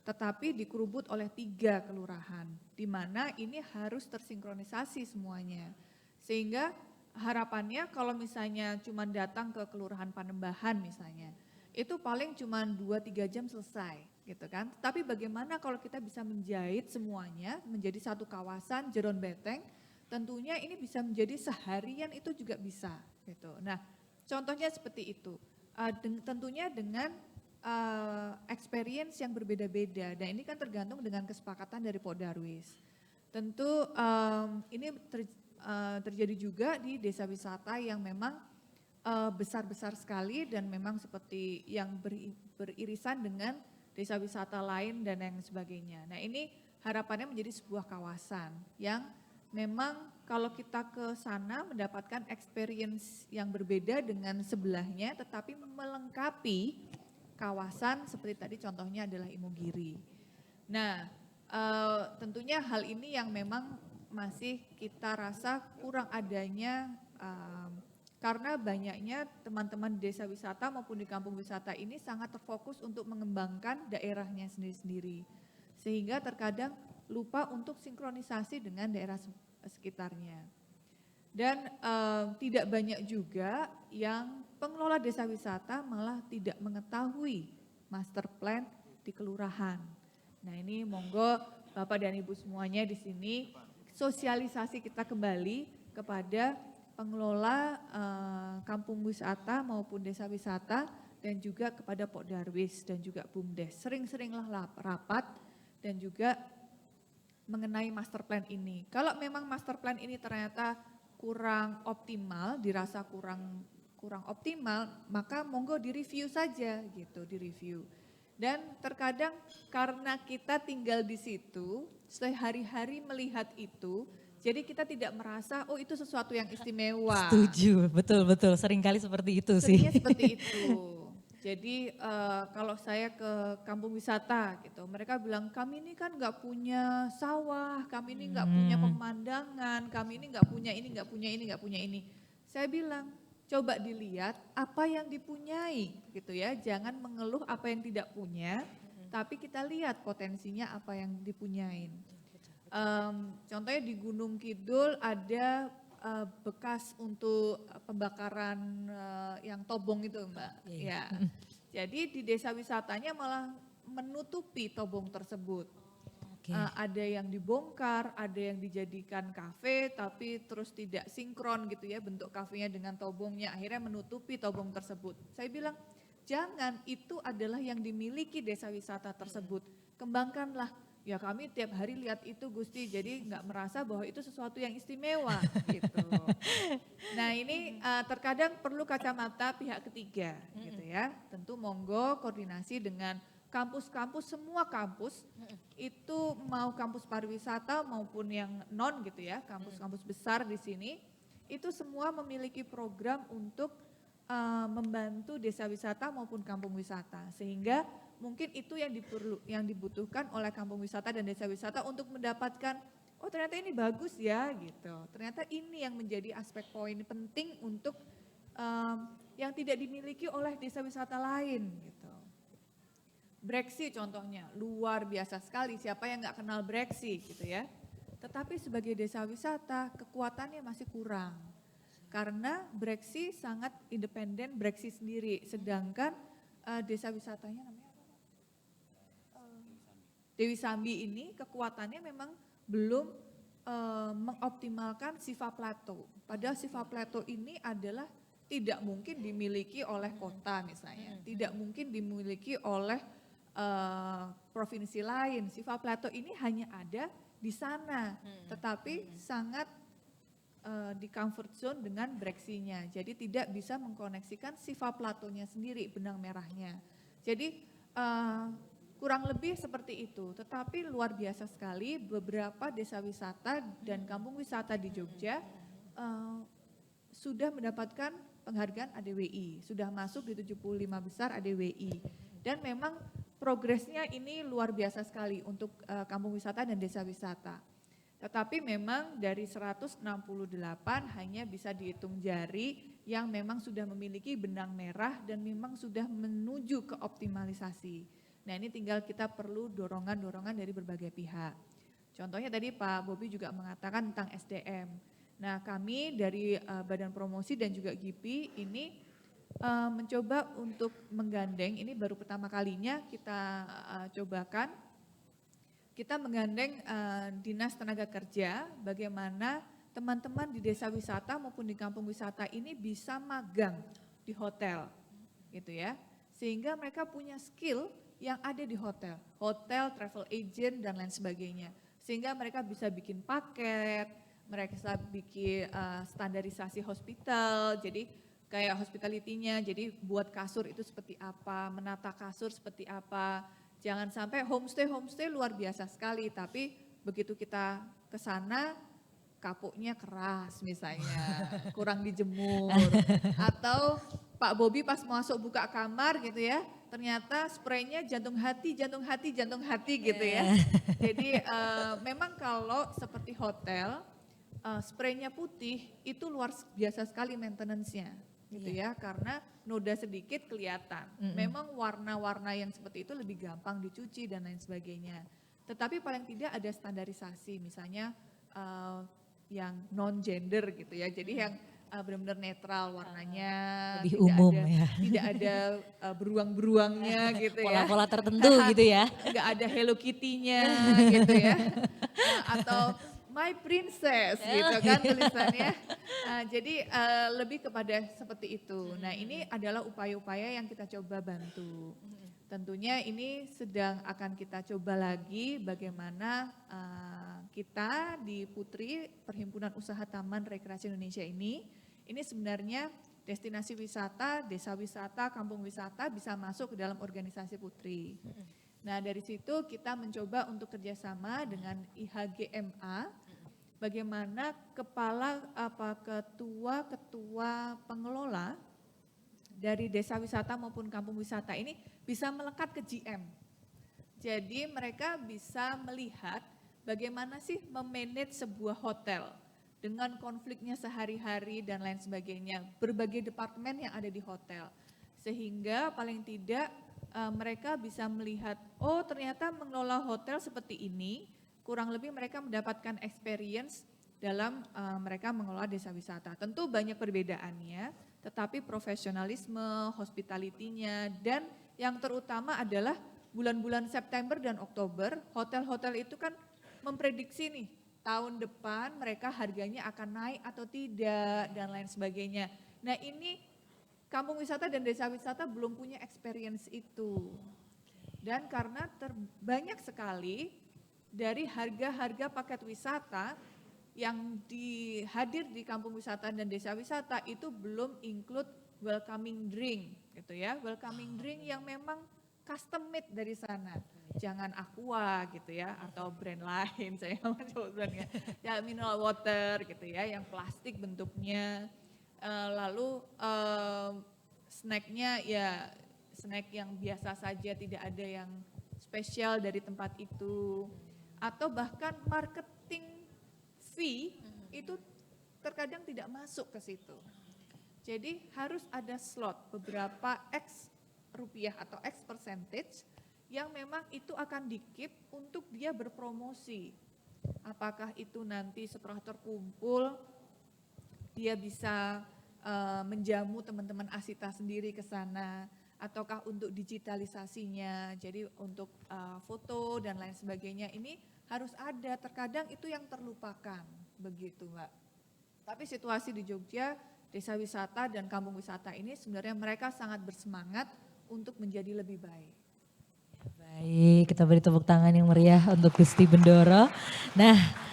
Tetapi dikerubut oleh 3 kelurahan. Di mana ini harus tersinkronisasi semuanya. Sehingga harapannya kalau misalnya cuma datang ke Kelurahan Panembahan misalnya. Itu paling cuma 2-3 jam selesai gitu kan. Tapi bagaimana kalau kita bisa menjahit semuanya menjadi satu kawasan Jeron Beteng. Tentunya ini bisa menjadi seharian itu juga bisa gitu. Nah contohnya seperti itu. Tentunya dengan experience yang berbeda-beda dan ini kan tergantung dengan kesepakatan dari Pok Darwis. Tentu ini terjadi juga di desa wisata yang memang besar-besar sekali dan memang seperti yang beririsan dengan desa wisata lain dan yang sebagainya. Nah ini harapannya menjadi sebuah kawasan yang memang kalau kita ke sana mendapatkan experience yang berbeda dengan sebelahnya tetapi melengkapi kawasan seperti tadi contohnya adalah Imogiri. Nah tentunya hal ini yang memang masih kita rasa kurang adanya karena banyaknya teman-teman di desa wisata maupun di kampung wisata ini sangat terfokus untuk mengembangkan daerahnya sendiri-sendiri. Sehingga terkadang lupa untuk sinkronisasi dengan daerah sekitarnya. Dan tidak banyak juga yang pengelola desa wisata malah tidak mengetahui master plan di kelurahan. Nah ini monggo Bapak dan Ibu semuanya di sini sosialisasi kita kembali kepada pengelola kampung wisata maupun desa wisata dan juga kepada Pok Darwis dan juga BUMDes. Sering-seringlah rapat dan juga mengenai master plan ini. Kalau memang master plan ini ternyata kurang optimal, dirasa kurang optimal, maka monggo direview saja gitu, direview. Dan terkadang karena kita tinggal di situ, sehari-hari melihat itu, jadi kita tidak merasa oh itu sesuatu yang istimewa. Setuju, betul-betul. Seringkali seperti itu sih. Seringnya seperti itu. Jadi kalau saya ke kampung wisata gitu, mereka bilang kami ini kan nggak punya sawah, kami ini nggak punya pemandangan, kami ini nggak punya ini, nggak punya ini, nggak punya ini. Saya bilang coba dilihat apa yang dipunyai gitu ya, jangan mengeluh apa yang tidak punya, tapi kita lihat potensinya apa yang dipunyain. Contohnya di Gunung Kidul ada bekas untuk pembakaran yang tobong itu Mbak. Ya. Jadi di desa wisatanya malah menutupi tobong tersebut. Ada yang dibongkar, ada yang dijadikan kafe tapi terus tidak sinkron gitu ya bentuk kafenya dengan tobongnya, akhirnya menutupi tobong tersebut. Saya bilang jangan, itu adalah yang dimiliki desa wisata tersebut, kembangkanlah. Ya kami tiap hari lihat itu Gusti, jadi nggak merasa bahwa itu sesuatu yang istimewa gitu. Nah ini terkadang perlu kacamata pihak ketiga gitu ya. Tentu monggo koordinasi dengan kampus-kampus, semua kampus itu mau kampus pariwisata maupun yang non gitu ya, kampus-kampus besar di sini, itu semua memiliki program untuk membantu desa wisata maupun kampung wisata, sehingga mungkin itu yang dibutuhkan oleh kampung wisata dan desa wisata untuk mendapatkan, oh ternyata ini bagus ya gitu, ternyata ini yang menjadi aspek poin penting untuk yang tidak dimiliki oleh desa wisata lain gitu. Breksi contohnya luar biasa sekali, siapa yang nggak kenal Breksi gitu ya. Tetapi sebagai desa wisata kekuatannya masih kurang. Karena Breksi sangat independen, Breksi sendiri. Sedangkan desa wisatanya namanya apa? Dewi Sambi ini kekuatannya memang belum mengoptimalkan Siva Plateau. Padahal Siva Plateau ini adalah tidak mungkin dimiliki oleh kota misalnya. Tidak mungkin dimiliki oleh provinsi lain. Siva Plateau ini hanya ada di sana. Tetapi sangat di comfort zone dengan Breksinya. Jadi tidak bisa mengkoneksikan Siva Plateau-nya sendiri, benang merahnya. Jadi kurang lebih seperti itu. Tetapi luar biasa sekali beberapa desa wisata dan kampung wisata di Jogja sudah mendapatkan penghargaan ADWI. Sudah masuk di 75 besar ADWI. Dan memang progresnya ini luar biasa sekali untuk kampung wisata dan desa wisata. Tetapi memang dari 168 hanya bisa dihitung jari yang memang sudah memiliki benang merah dan memang sudah menuju ke optimalisasi. Nah ini tinggal kita perlu dorongan-dorongan dari berbagai pihak. Contohnya tadi Pak Bobi juga mengatakan tentang SDM. Nah kami dari Badan Promosi dan juga GIPI ini mencoba untuk menggandeng, ini baru pertama kalinya kita cobakan. Kita menggandeng Dinas Tenaga Kerja, bagaimana teman-teman di desa wisata maupun di kampung wisata ini bisa magang di hotel, gitu ya. Sehingga mereka punya skill yang ada di hotel, travel agent dan lain sebagainya. Sehingga mereka bisa bikin paket, mereka bisa bikin standarisasi hospital, jadi kayak hospitality-nya, jadi buat kasur itu seperti apa, menata kasur seperti apa. Jangan sampai homestay luar biasa sekali, tapi begitu kita ke sana kapuknya keras misalnya, kurang dijemur. Atau Pak Bobi pas masuk buka kamar gitu ya, ternyata spraynya jantung hati gitu ya. Jadi memang kalau seperti hotel, spraynya putih itu luar biasa sekali maintenance-nya. Gitu ya, karena noda sedikit kelihatan. Memang warna-warna yang seperti itu lebih gampang dicuci dan lain sebagainya. Tetapi paling tidak ada standarisasi, misalnya yang non-gender gitu ya. Jadi yang benar-benar netral warnanya, lebih umum ya. Tidak ada beruang-beruangnya gitu ya. Pola-pola tertentu gitu ya. Enggak ada Hello Kitty-nya gitu ya. Atau My Princess gitu kan tulisannya. Jadi lebih kepada seperti itu. Nah ini adalah upaya-upaya yang kita coba bantu. Tentunya ini sedang akan kita coba lagi bagaimana kita di Putri, Perhimpunan Usaha Taman Rekreasi Indonesia ini sebenarnya destinasi wisata, desa wisata, kampung wisata bisa masuk ke dalam organisasi Putri. Nah dari situ kita mencoba untuk kerjasama dengan IHGMA, bagaimana ketua pengelola dari desa wisata maupun kampung wisata ini bisa melekat ke GM. Jadi mereka bisa melihat bagaimana sih memanage sebuah hotel dengan konfliknya sehari-hari dan lain sebagainya, berbagai departemen yang ada di hotel. Sehingga paling tidak mereka bisa melihat, oh ternyata mengelola hotel seperti ini, kurang lebih mereka mendapatkan experience dalam mereka mengelola desa wisata. Tentu banyak perbedaannya, tetapi profesionalisme, hospitality-nya, dan yang terutama adalah bulan-bulan September dan Oktober, hotel-hotel itu kan memprediksi nih, tahun depan mereka harganya akan naik atau tidak, dan lain sebagainya. Nah ini kampung wisata dan desa wisata belum punya experience itu. Dan karena banyak sekali dari harga-harga paket wisata yang hadir di kampung wisata dan desa wisata itu belum include welcoming drink gitu ya. Welcoming drink yang memang custom made dari sana. Jangan Aqua gitu ya atau brand lain saya mencoba brandnya. Ya mineral water gitu ya yang plastik bentuknya. Lalu snacknya ya snack yang biasa saja, tidak ada yang spesial dari tempat itu. Atau bahkan marketing fee itu terkadang tidak masuk ke situ. Jadi harus ada slot beberapa X rupiah atau X percentage yang memang itu akan di-keep untuk dia berpromosi. Apakah itu nanti setelah terkumpul dia bisa menjamu teman-teman Asita sendiri ke sana, ataukah untuk digitalisasinya, jadi untuk foto dan lain sebagainya ini harus ada, terkadang itu yang terlupakan, begitu Mbak. Tapi situasi di Jogja, desa wisata dan kampung wisata ini sebenarnya mereka sangat bersemangat untuk menjadi lebih baik. Baik, kita beri tepuk tangan yang meriah untuk Gusti Bendoro. Nah,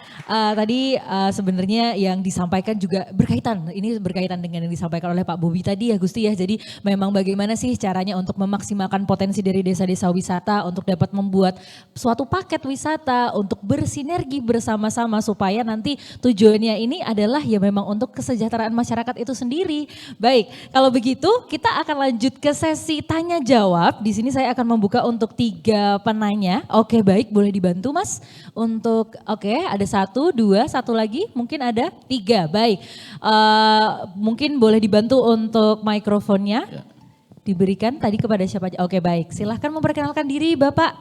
tadi sebenarnya yang disampaikan juga berkaitan, ini berkaitan dengan yang disampaikan oleh Pak Bobi tadi ya Gusti ya. Jadi memang bagaimana sih caranya untuk memaksimalkan potensi dari desa-desa wisata untuk dapat membuat suatu paket wisata untuk bersinergi bersama-sama supaya nanti tujuannya ini adalah ya memang untuk kesejahteraan masyarakat itu sendiri. Baik, kalau begitu kita akan lanjut ke sesi tanya jawab. Di sini saya akan membuka untuk 3 penanya. Oke, baik, boleh dibantu Mas untuk ada 1, 2, 1 lagi, mungkin ada 3, baik. Mungkin boleh dibantu untuk mikrofonnya diberikan tadi kepada siapa aja. Oke baik, silahkan memperkenalkan diri Bapak.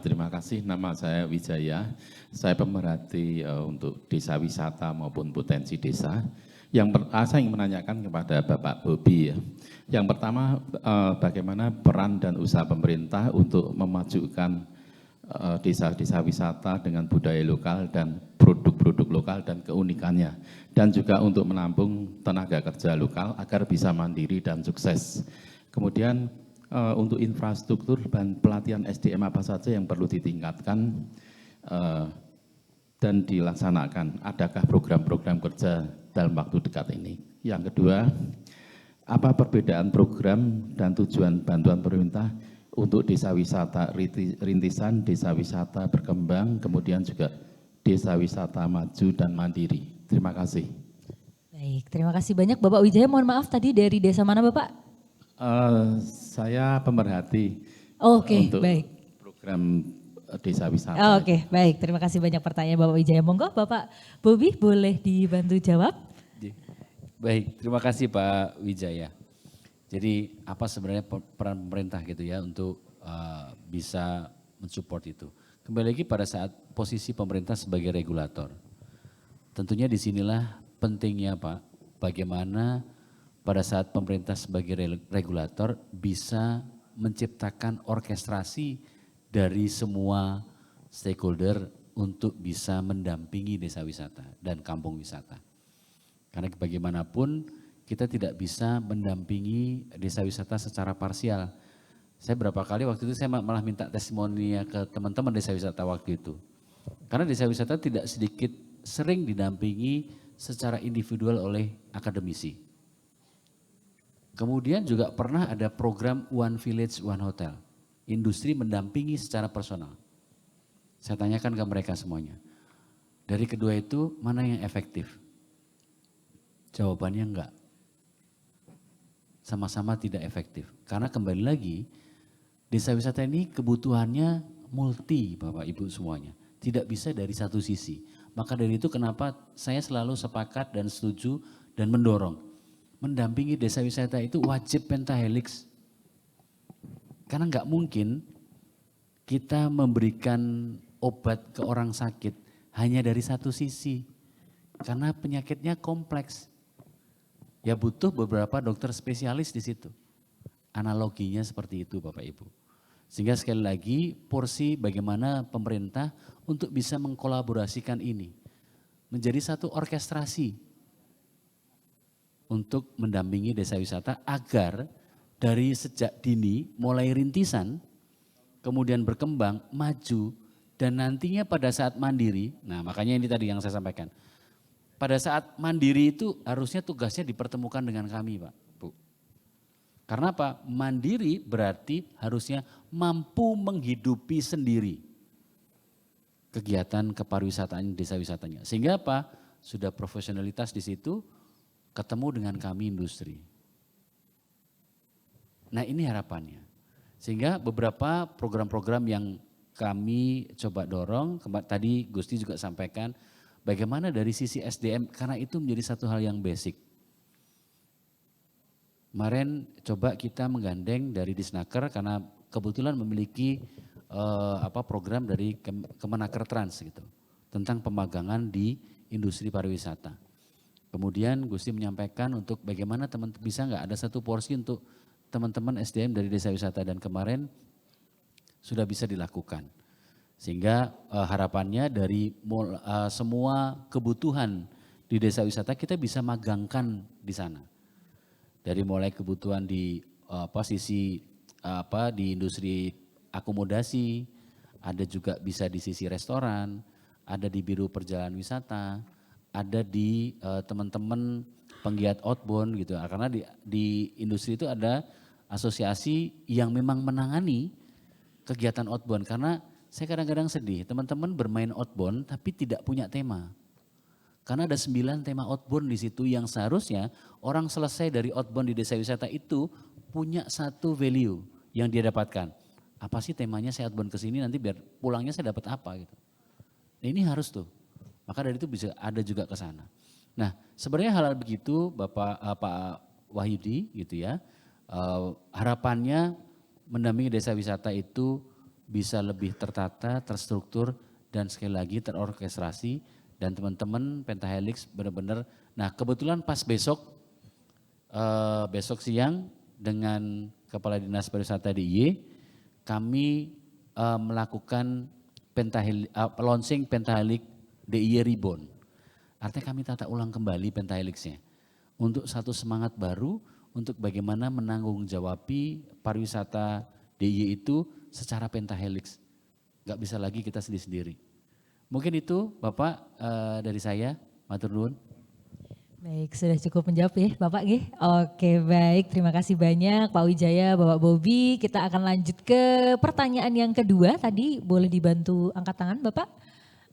Terima kasih, nama saya Wijaya. Saya pemerhati untuk desa wisata maupun potensi desa. Saya ingin menanyakan kepada Bapak Bobi ya. Yang pertama, bagaimana peran dan usaha pemerintah untuk memajukan desa-desa wisata dengan budaya lokal dan produk-produk lokal dan keunikannya. Dan juga untuk menampung tenaga kerja lokal agar bisa mandiri dan sukses. Kemudian untuk infrastruktur dan pelatihan SDM apa saja yang perlu ditingkatkan dan dilaksanakan. Adakah program-program kerja dalam waktu dekat ini? Yang kedua, apa perbedaan program dan tujuan bantuan pemerintah untuk desa wisata rintisan, desa wisata berkembang, kemudian juga desa wisata maju dan mandiri. Terima kasih. Baik, terima kasih banyak Bapak Wijaya. Mohon maaf tadi dari desa mana Bapak? Saya pemerhati untuk baik. program desa wisata. Oke, baik. Terima kasih banyak pertanyaan Bapak Wijaya. Monggo Bapak Bobi boleh dibantu jawab. Baik, terima kasih Pak Wijaya. Jadi apa sebenarnya peran pemerintah gitu ya untuk bisa mensupport itu. Kembali lagi pada saat posisi pemerintah sebagai regulator. Tentunya disinilah pentingnya Pak, bagaimana pada saat pemerintah sebagai regulator bisa menciptakan orkestrasi dari semua stakeholder untuk bisa mendampingi desa wisata dan kampung wisata. Karena bagaimanapun kita tidak bisa mendampingi desa wisata secara parsial. Saya berapa kali waktu itu saya malah minta testimoni ke teman-teman desa wisata waktu itu. Karena desa wisata tidak sedikit sering didampingi secara individual oleh akademisi. Kemudian juga pernah ada program One Village, One Hotel. Industri mendampingi secara personal. Saya tanyakan ke mereka semuanya. Dari kedua itu mana yang efektif? Jawabannya enggak. sama-sama tidak efektif. Karena kembali lagi, desa wisata ini kebutuhannya multi Bapak Ibu semuanya. Tidak bisa dari satu sisi. Maka dari itu kenapa saya selalu sepakat dan setuju dan mendorong. Mendampingi desa wisata itu wajib pentahelix. Karena nggak mungkin kita memberikan obat ke orang sakit hanya dari satu sisi. Karena penyakitnya kompleks. Ya butuh beberapa dokter spesialis di situ. Analoginya seperti itu Bapak Ibu. Sehingga sekali lagi porsi bagaimana pemerintah untuk bisa mengkolaborasikan ini. Menjadi satu orkestrasi untuk mendampingi desa wisata agar dari sejak dini mulai rintisan, kemudian berkembang, maju, dan nantinya pada saat mandiri, nah makanya ini tadi yang saya sampaikan. Pada saat mandiri itu harusnya tugasnya dipertemukan dengan kami Pak, Bu. Karena apa? Mandiri berarti harusnya mampu menghidupi sendiri kegiatan kepariwisataan desa wisatanya. Sehingga apa? Sudah profesionalitas di situ, ketemu dengan kami industri. Nah ini harapannya. Sehingga beberapa program-program yang kami coba dorong, tadi Gusti juga sampaikan, bagaimana dari sisi SDM, karena itu menjadi satu hal yang basic. Kemarin coba kita menggandeng dari Disnaker karena kebetulan memiliki program dari Kemenaker Trans gitu, tentang pemagangan di industri pariwisata. Kemudian Gusti menyampaikan untuk bagaimana teman bisa nggak ada satu porsi untuk teman-teman SDM dari desa wisata, dan kemarin sudah bisa dilakukan. Sehingga harapannya dari semua kebutuhan di desa wisata kita bisa magangkan di sana. Dari mulai kebutuhan di di industri akomodasi, ada juga bisa di sisi restoran, ada di biro perjalanan wisata, ada di teman-teman penggiat outbound gitu. Karena di industri itu ada asosiasi yang memang menangani kegiatan outbound, karena saya kadang-kadang sedih, teman-teman bermain outbound tapi tidak punya tema. Karena ada 9 tema outbound di situ yang seharusnya orang selesai dari outbound di desa wisata itu punya satu value yang dia dapatkan. Apa sih temanya saya outbound ke sini, nanti biar pulangnya saya dapat apa gitu. Nah, ini harus tuh. Maka dari itu bisa ada juga ke sana. Nah, sebenarnya hal-hal begitu Pak Wahyudi gitu ya. Harapannya mendampingi desa wisata itu bisa lebih tertata, terstruktur, dan sekali lagi terorkestrasi, dan teman-teman Pentahelix benar-benar. Nah kebetulan pas besok siang dengan Kepala Dinas Pariwisata DIY, kami melakukan launching Pentahelix DIY Reborn. Artinya kami tata ulang kembali Pentahelixnya untuk satu semangat baru untuk bagaimana menanggung jawabi pariwisata DIY itu secara pentahelix. Gak bisa lagi kita sendiri-sendiri. Mungkin itu Bapak dari saya, matur nuwun. Baik, sudah cukup menjawab ya Bapak Gih. Oke baik, terima kasih banyak Pak Wijaya, Bapak Bobi. Kita akan lanjut ke pertanyaan yang kedua. Tadi boleh dibantu angkat tangan Bapak.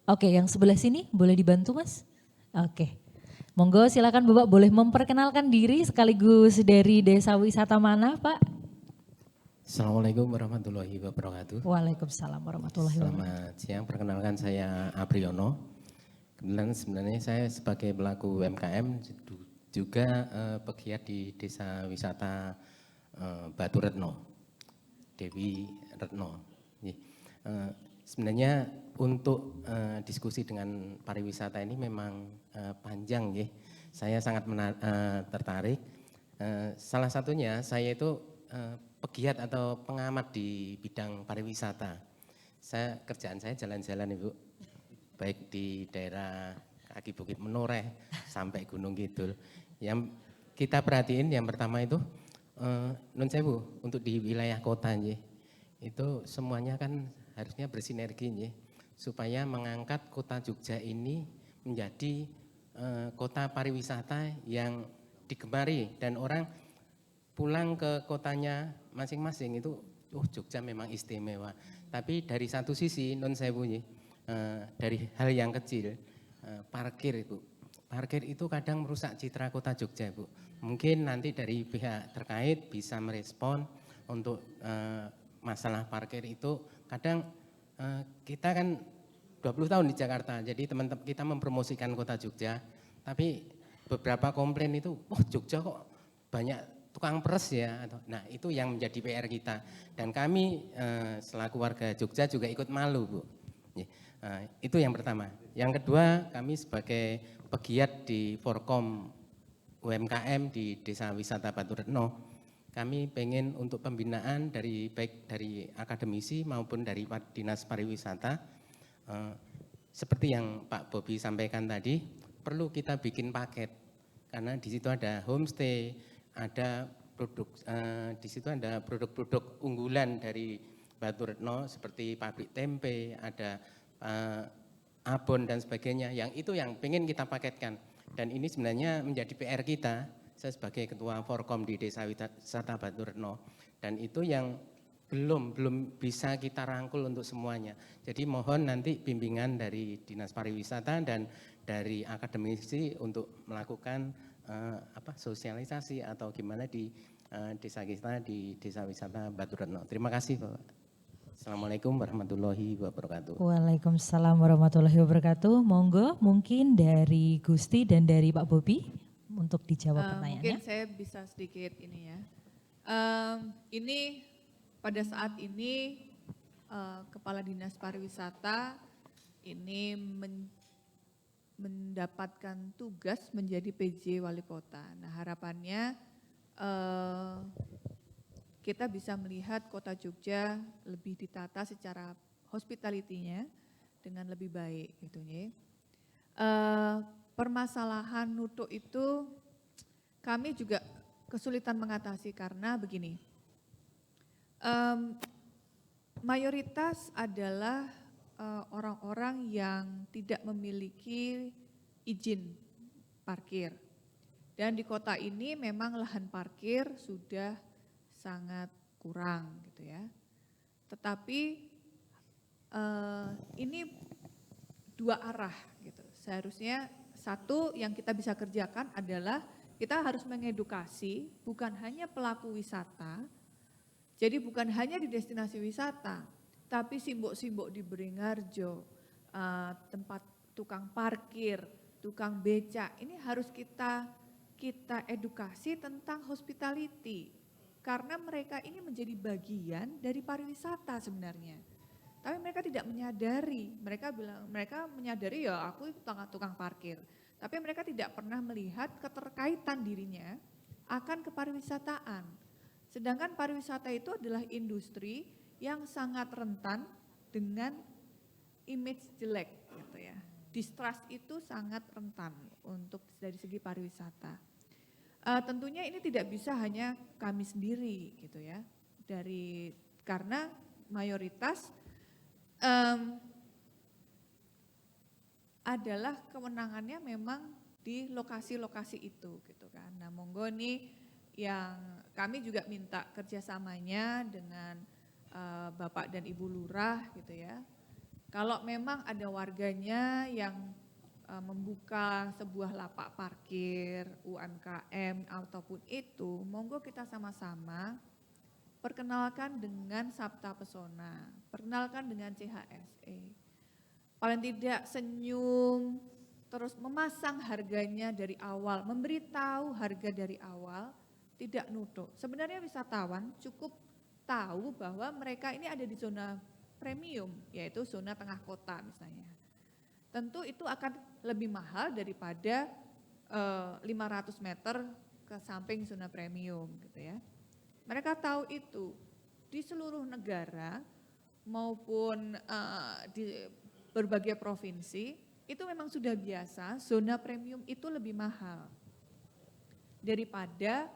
Oke, yang sebelah sini boleh dibantu Mas. Oke, monggo silakan Bapak boleh memperkenalkan diri sekaligus dari desa wisata mana Pak? Assalamualaikum warahmatullahi wabarakatuh. Waalaikumsalam warahmatullahi wabarakatuh. Selamat siang, perkenalkan saya Apriyono. Kebetulan sebenarnya saya sebagai pelaku UMKM juga pegiat di desa wisata Batu Retno, Dewi Retno. Sebenarnya untuk diskusi dengan pariwisata ini memang panjang ya. Saya sangat tertarik. Salah satunya saya itu pegiat atau pengamat di bidang pariwisata. Kerjaan saya jalan-jalan Ibu, baik di daerah kaki Bukit Menoreh sampai Gunung Kidul. Yang kita perhatiin yang pertama itu Nun Sewu untuk di wilayah kota itu semuanya kan harusnya bersinergi supaya mengangkat kota Jogja ini menjadi kota pariwisata yang digemari dan orang pulang ke kotanya masing-masing itu, Jogja memang istimewa. Tapi dari satu sisi, non sewu dari hal yang kecil, parkir itu. parkir itu kadang merusak citra kota Jogja, Bu. Mungkin nanti dari pihak terkait bisa merespon untuk masalah parkir itu. Kadang kita kan 20 tahun di Jakarta, jadi teman-teman kita mempromosikan kota Jogja, tapi beberapa komplain itu, wah Jogja kok banyak tukang peres ya. Nah itu yang menjadi PR kita. Dan kami selaku warga Jogja juga ikut malu, Bu. Itu yang pertama. Yang kedua, kami sebagai pegiat di Forkom UMKM di Desa Wisata Batu Retno, kami pengen untuk pembinaan baik dari akademisi maupun dari Dinas Pariwisata, seperti yang Pak Bobi sampaikan tadi, perlu kita bikin paket karena di situ ada homestay, ada produk, di situ ada produk-produk unggulan dari Batu Retno seperti pabrik tempe, ada abon dan sebagainya. Yang itu yang pengen kita paketkan. Dan ini sebenarnya menjadi PR kita. Saya sebagai ketua Forkom di Desa Wisata Batu Retno, dan itu yang belum bisa kita rangkul untuk semuanya. Jadi mohon nanti bimbingan dari Dinas Pariwisata dan dari akademisi untuk melakukan sosialisasi atau gimana di desa kita di Desa Wisata Batu Retno. Terima kasih, Bapak. Assalamualaikum warahmatullahi wabarakatuh. Waalaikumsalam warahmatullahi wabarakatuh. Monggo mungkin dari Gusti dan dari Pak Bobi untuk dijawab pertanyaannya. Mungkin saya bisa sedikit ini ya. Ini pada saat ini Kepala Dinas Pariwisata ini mendapatkan tugas menjadi PJ Wali Kota. Nah harapannya kita bisa melihat Kota Jogja lebih ditata secara hospitality-nya dengan lebih baik gitu ya. Permasalahan nutuk itu kami juga kesulitan mengatasi karena begini. Mayoritas adalah orang-orang yang tidak memiliki izin parkir. Dan di kota ini memang lahan parkir sudah sangat kurang gitu ya. Tetapi ini dua arah gitu. Seharusnya satu yang kita bisa kerjakan adalah kita harus mengedukasi bukan hanya pelaku wisata. Jadi bukan hanya di destinasi wisata, tapi simbok-simbok di Beringharjo, tempat tukang parkir, tukang becak, ini harus kita edukasi tentang hospitality. Karena mereka ini menjadi bagian dari pariwisata sebenarnya. Tapi mereka tidak menyadari, mereka menyadari ya aku tukang parkir. Tapi mereka tidak pernah melihat keterkaitan dirinya akan kepariwisataan. Sedangkan pariwisata itu adalah industri yang sangat rentan dengan image jelek gitu ya. Distrust itu sangat rentan untuk dari segi pariwisata. Tentunya ini tidak bisa hanya kami sendiri gitu ya. Karena mayoritas adalah kewenangannya memang di lokasi-lokasi itu gitu kan. Nah monggo nih yang kami juga minta kerjasamanya dengan Bapak dan Ibu Lurah gitu ya. Kalau memang ada warganya yang membuka sebuah lapak parkir, UMKM ataupun itu, monggo kita sama-sama perkenalkan dengan Sabta Pesona, perkenalkan dengan CHSE. Paling tidak senyum, terus memasang harganya dari awal, memberitahu harga dari awal, tidak nutup. Sebenarnya wisatawan cukup tahu bahwa mereka ini ada di zona premium, yaitu zona tengah kota misalnya. Tentu itu akan lebih mahal daripada 500 meter ke samping zona premium gitu ya. Mereka tahu itu di seluruh negara maupun di berbagai provinsi itu memang sudah biasa zona premium itu lebih mahal daripada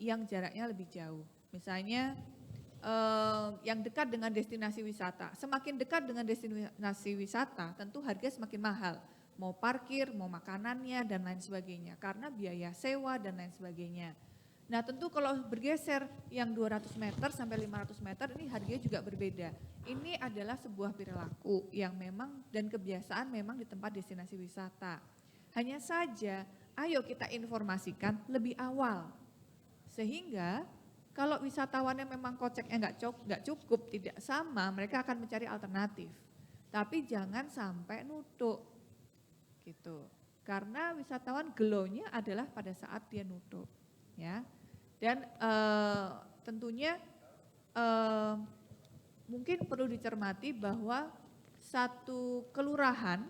yang jaraknya lebih jauh. Misalnya yang dekat dengan destinasi wisata. Semakin dekat dengan destinasi wisata tentu harga semakin mahal. Mau parkir, mau makanannya dan lain sebagainya. Karena biaya sewa dan lain sebagainya. Nah tentu kalau bergeser yang 200 meter sampai 500 meter ini harganya juga berbeda. Ini adalah sebuah perilaku yang memang dan kebiasaan memang di tempat destinasi wisata. Hanya saja, ayo kita informasikan lebih awal. Sehingga kalau wisatawannya memang koceknya nggak cukup, tidak sama, mereka akan mencari alternatif. Tapi jangan sampai nutup, gitu. Karena wisatawan gelonya adalah pada saat dia nutup, ya. Dan tentunya mungkin perlu dicermati bahwa satu kelurahan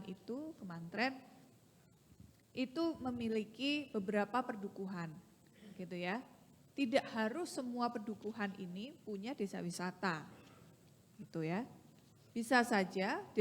itu, Kemantren, itu memiliki beberapa perdukuhan, gitu ya. Tidak harus semua perdukuhan ini punya desa wisata, gitu ya. Bisa saja